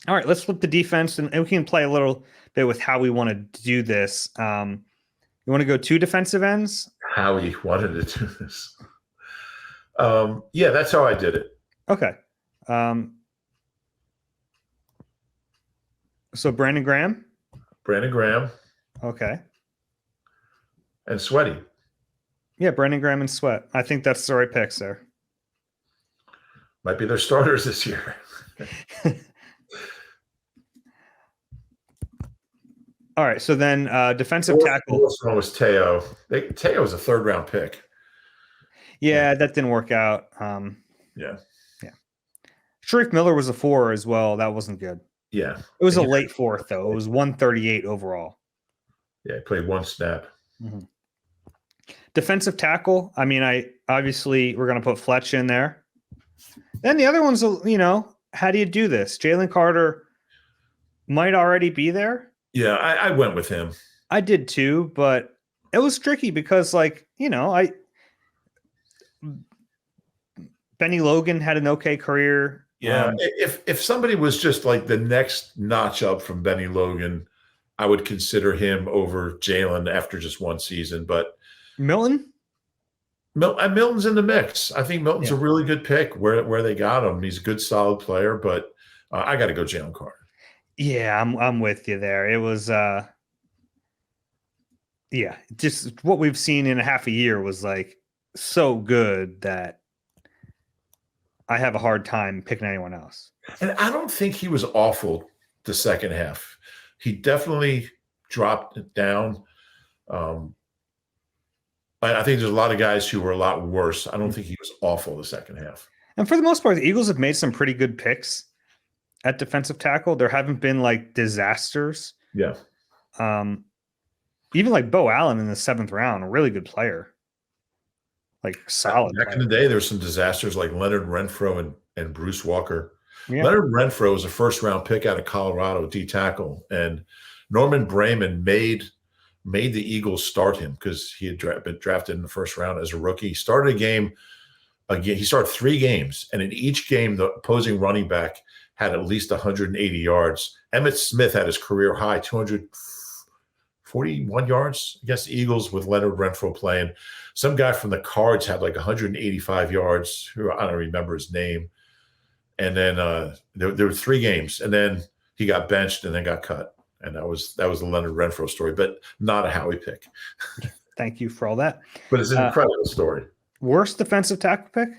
All right, let's flip the defense, and we can play a little bit with how we want to do this. You want to go 2 defensive ends? How he wanted to do this. Yeah, that's how I did it. Okay. So Brandon Graham? Brandon Graham. Okay. And Sweaty. Yeah, Brandon Graham and Sweat. I think that's the right picks there. Might be their starters this year. All right, so then defensive tackle. The first one was Teo. Teo was a 3rd-round pick. Yeah, that didn't work out. Yeah. Sharif Miller was a 4 as well. That wasn't good. Yeah. It was a late 4th, though. It was 138 overall. Yeah, he played 1 snap. Mm-hmm. Defensive tackle. I mean, we're going to put Fletch in there. Then the other ones, how do you do this? Jalen Carter might already be there. Yeah, I went with him. I did too, but it was tricky because, Benny Logan had an okay career. Yeah, if somebody was just like the next notch up from Benny Logan, I would consider him over Jalen after just 1 season. But Milton's in the mix. I think Milton's a really good pick where they got him. He's a good, solid player, but I got to go Jalen Carter. Yeah, I'm with you there. It was, just what we've seen in a half a year was so good that I have a hard time picking anyone else. And I don't think he was awful the second half. He definitely dropped it down. I think there's a lot of guys who were a lot worse. I don't think he was awful the second half. And for the most part, the Eagles have made some pretty good picks at defensive tackle. There haven't been disasters. Yeah. Even Bo Allen in the 7th round, a really good player. Solid. Back in the day, there were some disasters like Leonard Renfro and Bruce Walker. Yeah. Leonard Renfro was a 1st-round pick out of Colorado, D tackle, and Norman Brayman made the Eagles start him because he had been drafted in the 1st round as a rookie. He started a game again. He started 3 games, and in each game, the opposing running back had at least 180 yards. Emmitt Smith had his career high, 241 yards against the Eagles with Leonard Renfro playing. Some guy from the Cards had 185 yards. Who I don't remember his name. And then there were 3 games, and then he got benched and then got cut. And that was the Leonard Renfro story, but not a Howie pick. Thank you for all that. But it's an incredible story. Worst defensive tackle pick?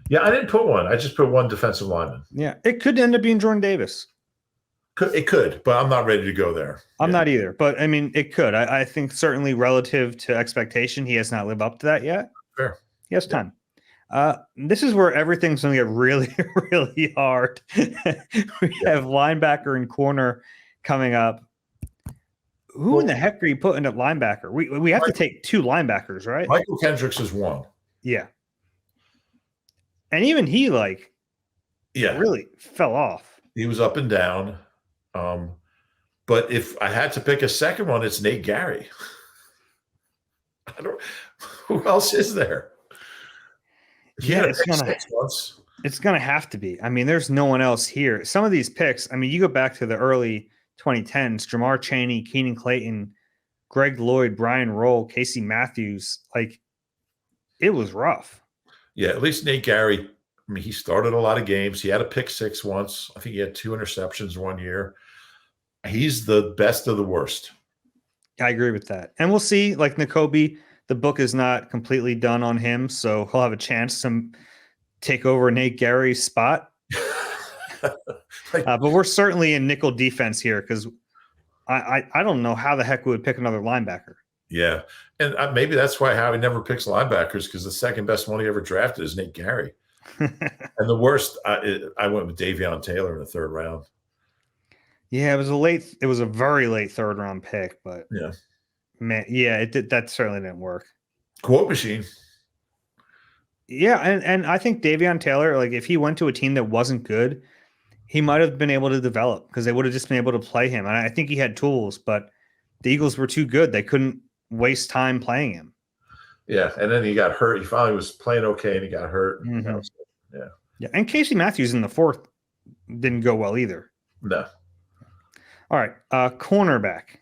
Yeah, I didn't put one. I just put 1 defensive lineman. Yeah, it could end up being Jordan Davis. It could, but I'm not ready to go there. I'm not either, but I mean, it could. I think certainly relative to expectation, he has not lived up to that yet. Fair. He has time. This is where everything's going to get really, really hard. We have linebacker and corner coming up. Who in the heck are you putting at linebacker? We have to take 2 linebackers, right? Michael Kendricks is 1. Yeah. And even he really fell off. He was up and down. But if I had to pick a second one, it's Nate Gary. Who else is there? He Yeah, had a pick six once. it's gonna have to be. I mean, there's no one else here. Some of these picks, I mean, you go back to the early 2010s, Jamar Chaney, Keenan Clayton, Greg Lloyd, Brian Roll, Casey Matthews, like it was rough. Yeah, at least Nate Gary, I mean, he started a lot of games. He had a pick six once. I think he had 2 interceptions one year. He's the best of the worst. I agree with that. And we'll see, like Nakobe, the book is not completely done on him, so he'll have a chance to take over Nate Gary's spot. But we're certainly in nickel defense here because I don't know how the heck we would pick another linebacker. Yeah. And maybe that's why Howie never picks linebackers, because the second best one he ever drafted is Nate Gary. And the worst, I went with Davion Taylor in the 3rd round. Yeah, it was a very late 3rd round pick, but yeah, man, yeah, that certainly didn't work. Quote machine. Yeah, and I think Davion Taylor, like if he went to a team that wasn't good, he might have been able to develop because they would have just been able to play him. And I think he had tools, but the Eagles were too good. They couldn't waste time playing him. Yeah, and then he got hurt. He finally was playing okay, and he got hurt. Mm-hmm. Yeah. Yeah, and Casey Matthews in the 4th didn't go well either. No. All right, cornerback.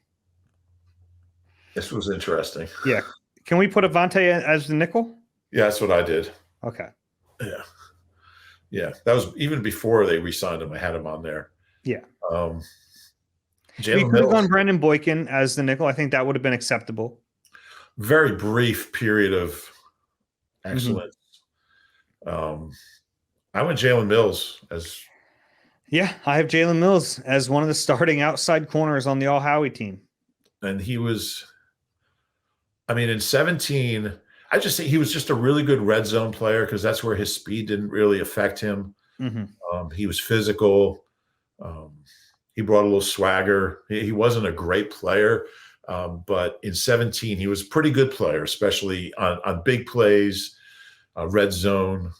This was interesting. Yeah. Can we put Avonte as the nickel? Yeah, that's what I did. Okay. Yeah. Yeah, that was even before they re-signed him. I had him on there. Yeah. We could have gone Brandon Boykin as the nickel. I think that would have been acceptable. Very brief period of excellence. Mm-hmm. I went Jalen Mills as. Yeah, I have Jalen Mills as one of the starting outside corners on the All-Howie team. And he was, I mean, in 17, I just think he was just a really good red zone player because that's where his speed didn't really affect him. Mm-hmm. He was physical. He brought a little swagger. He wasn't a great player, but in 17, he was a pretty good player, especially on big plays, red zone.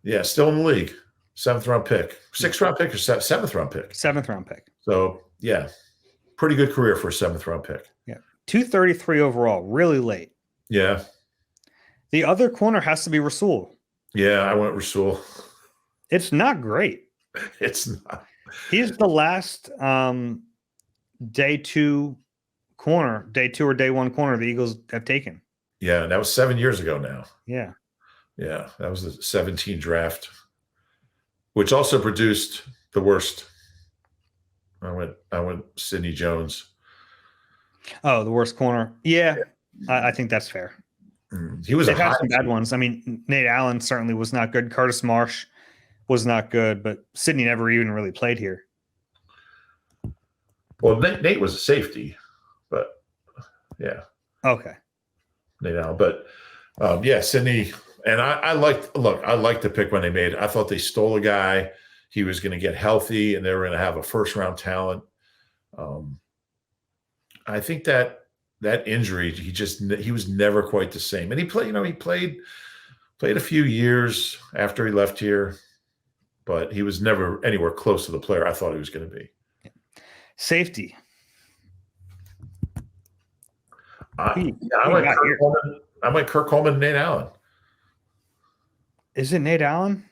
Yeah, still in the league. 7th round pick, 6th round pick, or 7th round pick. 7th round pick. So yeah, pretty good career for a 7th round pick. Yeah, 233 overall, really late. Yeah. The other corner has to be Rasul. Yeah, I went Rasul. It's not great. It's not. He's the last day 2 corner, day 2 or day 1 corner the Eagles have taken. Yeah, that was 7 years ago now. Yeah. Yeah, that was the 17 draft, which also produced the worst. I went Sidney Jones. Oh, the worst corner. Yeah. I think that's fair. He was They've had some bad ones. I mean, Nate Allen certainly was not good. Curtis Marsh was not good, but Sidney never even really played here. Well, Nate was a safety, but yeah. Okay. Nate Allen, but yeah, Sidney. And I liked the pick when they made it. I thought they stole a guy. He was going to get healthy, and they were going to have a 1st round talent. I think that injury, he was never quite the same. And he played a few years after he left here, but he was never anywhere close to the player I thought he was going to be. Safety. I went Kirk Coleman and Nate Allen. Is it Nate Allen?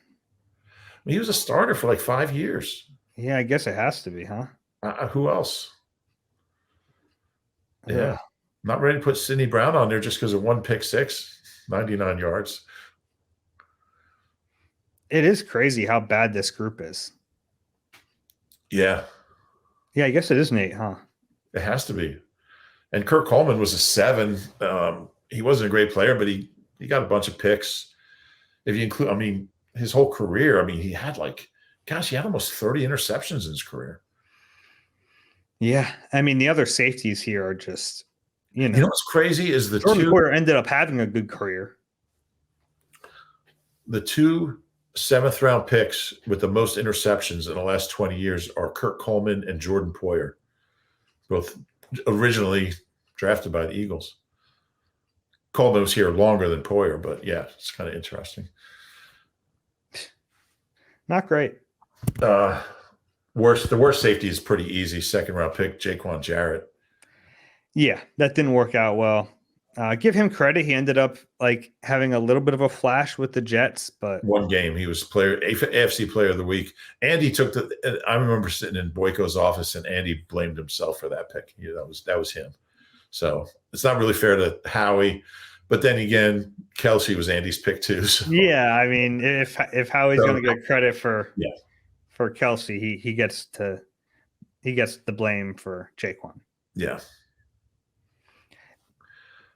He was a starter for like 5 years. Yeah, I guess it has to be, huh? Who else? Yeah. Not ready to put Sidney Brown on there just because of 1 pick 6, 99 yards. It is crazy how bad this group is. Yeah. Yeah, I guess it is Nate, huh? It has to be. And Kirk Coleman was a 7. He wasn't a great player, but he got a bunch of picks. If you include, I mean, his whole career, I mean, he had almost 30 interceptions in his career. Yeah. I mean, the other safeties here are just, You know what's crazy is Jordan Poyer ended up having a good career. The 2 7th round picks with the most interceptions in the last 20 years are Kirk Coleman and Jordan Poyer, both originally drafted by the Eagles. Coleman was here longer than Poyer, but yeah, it's kind of interesting. Not great. The worst safety is pretty easy. Second round pick, Jaquan Jarrett. Yeah, that didn't work out well. Give him credit. He ended up like having a little bit of a flash with the Jets, but one game he was AFC Player of the Week. Andy took I remember sitting in Boyko's office, and Andy blamed himself for that pick. That was him. So it's not really fair to Howie. But then again, Kelsey was Andy's pick too. So. Yeah, I mean, if Howie's going to get credit for Kelsey, he gets the blame for Jaquan. Yeah.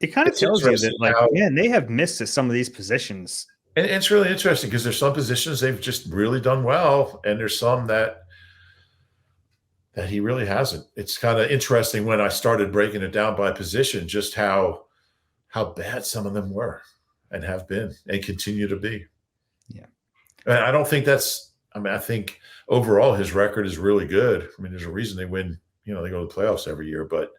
It kind of tells you that, like, man, they have missed at some of these positions. And it's really interesting because there's some positions they've just really done well, and there's some that he really hasn't. It's kind of interesting when I started breaking it down by position, just how bad some of them were and have been and continue to be. Yeah. And I don't think I think overall his record is really good. I mean, there's a reason they win, they go to the playoffs every year, but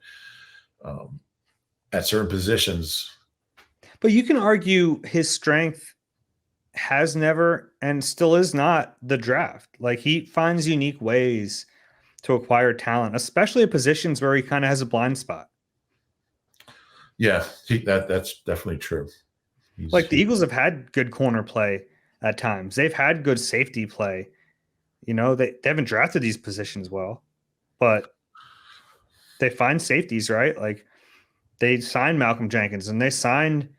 at certain positions. But you can argue his strength has never and still is not the draft. Like, he finds unique ways to acquire talent, especially at positions where he kind of has a blind spot. Yeah, that's definitely true. The Eagles have had good corner play at times. They've had good safety play. They haven't drafted these positions well, but they find safeties, right? Like, they signed Malcolm Jenkins and they signed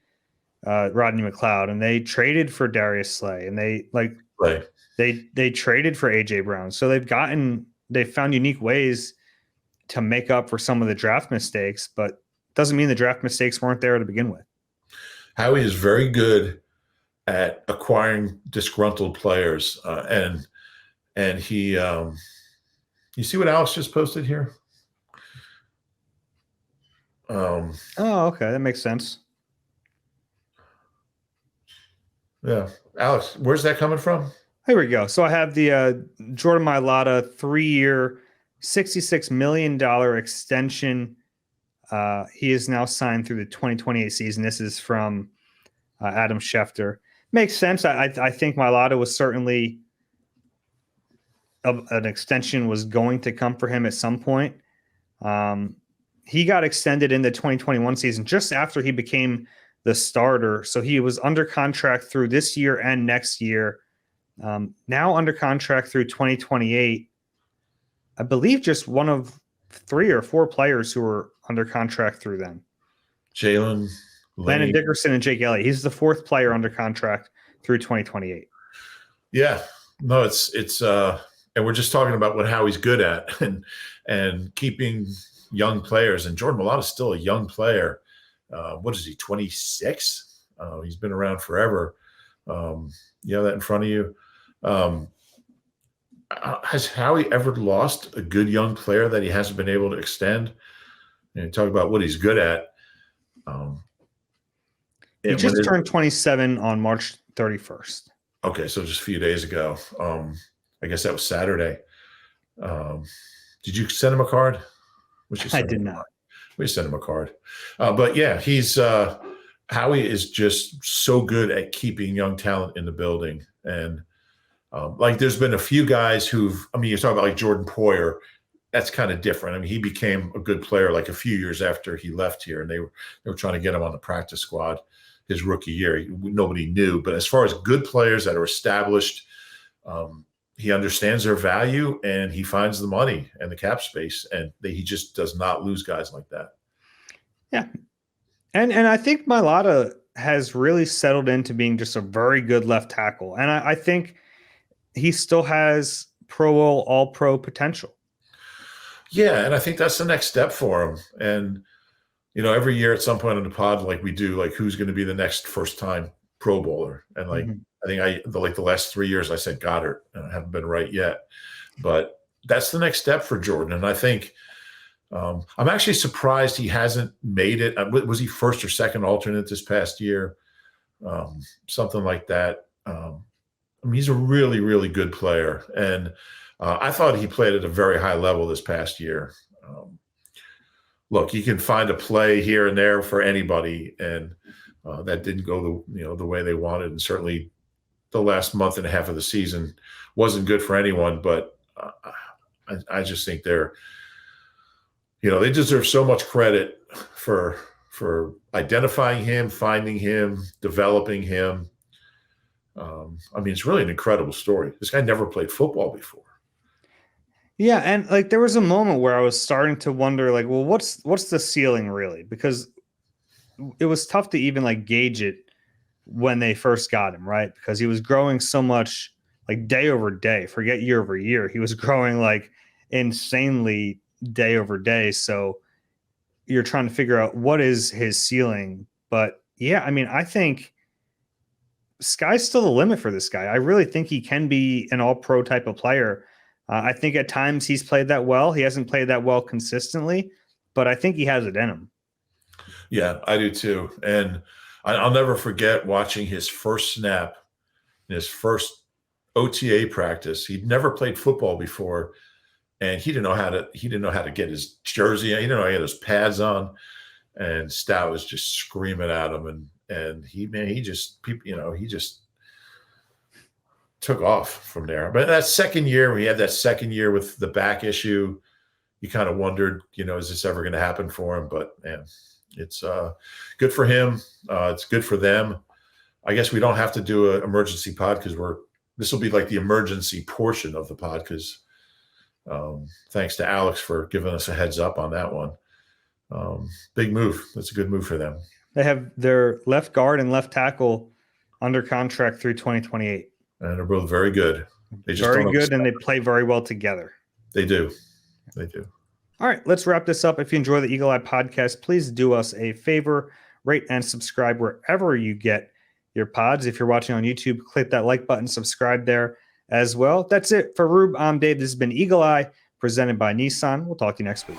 Rodney McLeod, and they traded for Darius Slay, and they traded for AJ Brown. So they've found unique ways to make up for some of the draft mistakes, but doesn't mean the draft mistakes weren't there to begin with. Howie is very good at acquiring disgruntled players, and he. You see what Alex just posted here? Okay, that makes sense. Yeah, Alex, where's that coming from? Here we go. So I have the Jordan Mailata 3-year, $66 million extension. He is now signed through the 2028 season. This is from Adam Schefter. Makes sense. I think Mailata was certainly an extension was going to come for him at some point. He got extended in the 2021 season just after he became the starter. So he was under contract through this year and next year. Now under contract through 2028. I believe just one of 3 or 4 players who were under contract through them. Jalen, Landon Dickerson, and Jake Elliott. He's the 4th player under contract through 2028. Yeah, no, it's and we're just talking about what Howie's good at and keeping young players. And Jordan Mailata is still a young player. What is he, 26? He's been around forever. You have that in front of you. Has Howie ever lost a good young player that he hasn't been able to extend? And talk about what he's good at. He just turned 27 on March 31st. Okay, so just a few days ago. I guess that was Saturday. Did you send him a card? I did not. We sent him a card. But yeah, he's Howie is just so good at keeping young talent in the building. And there's been a few guys you're talking about like Jordan Poyer. That's kind of different. I mean, he became a good player like a few years after he left here, and they were trying to get him on the practice squad his rookie year. Nobody knew. But as far as good players that are established, he understands their value, and he finds the money and the cap space, and he just does not lose guys like that. Yeah. And I think Mailata has really settled into being just a very good left tackle. And I think he still has Pro Bowl, All-Pro potential. Yeah, and I think that's the next step for him. And, every year at some point on the pod, like we do, like who's going to be the next first-time Pro Bowler? And I think the last 3 years I said Goddard, and I haven't been right yet. But that's the next step for Jordan. And I think I'm actually surprised he hasn't made it. Was he first or second alternate this past year? Something like that. He's a really, really good player. And I thought he played at a very high level this past year. Look, you can find a play here and there for anybody, and that didn't go the way they wanted. And certainly the last month and a half of the season wasn't good for anyone. But I just think they deserve so much credit for identifying him, finding him, developing him. It's really an incredible story. This guy never played football before. Yeah, and like there was a moment where I was starting to wonder, like, well, what's the ceiling really? Because it was tough to even like gauge it when they first got him, right? Because he was growing so much, like day over day. Forget year over year. He was growing like insanely day over day. So you're trying to figure out what is his ceiling. But yeah, I think sky's still the limit for this guy. I really think he can be an all-pro type of player. I think at times he's played that well. He hasn't played that well consistently, but I think he has it in him. Yeah, I do too. And I'll never forget watching his first snap in his first OTA practice. He'd never played football before, and he didn't know how to get his jersey. He didn't know how to get his pads on. And Stout was just screaming at him, and he just took off from there. But that second year, we had that second year with the back issue. You kind of wondered, is this ever going to happen for him? But man, it's good for him. It's good for them. I guess we don't have to do an emergency pod because this will be like the emergency portion of the pod because thanks to Alex for giving us a heads up on that one. Big move. That's a good move for them. They have their left guard and left tackle under contract through 2028. And they're both very good. They just very good, and they play very well together. They do. They do. All right, let's wrap this up. If you enjoy the Eagle Eye podcast, please do us a favor, rate and subscribe wherever you get your pods. If you're watching on YouTube, click that like button, subscribe there as well. That's it for Rube. I'm Dave. This has been Eagle Eye, presented by Nissan. We'll talk to you next week.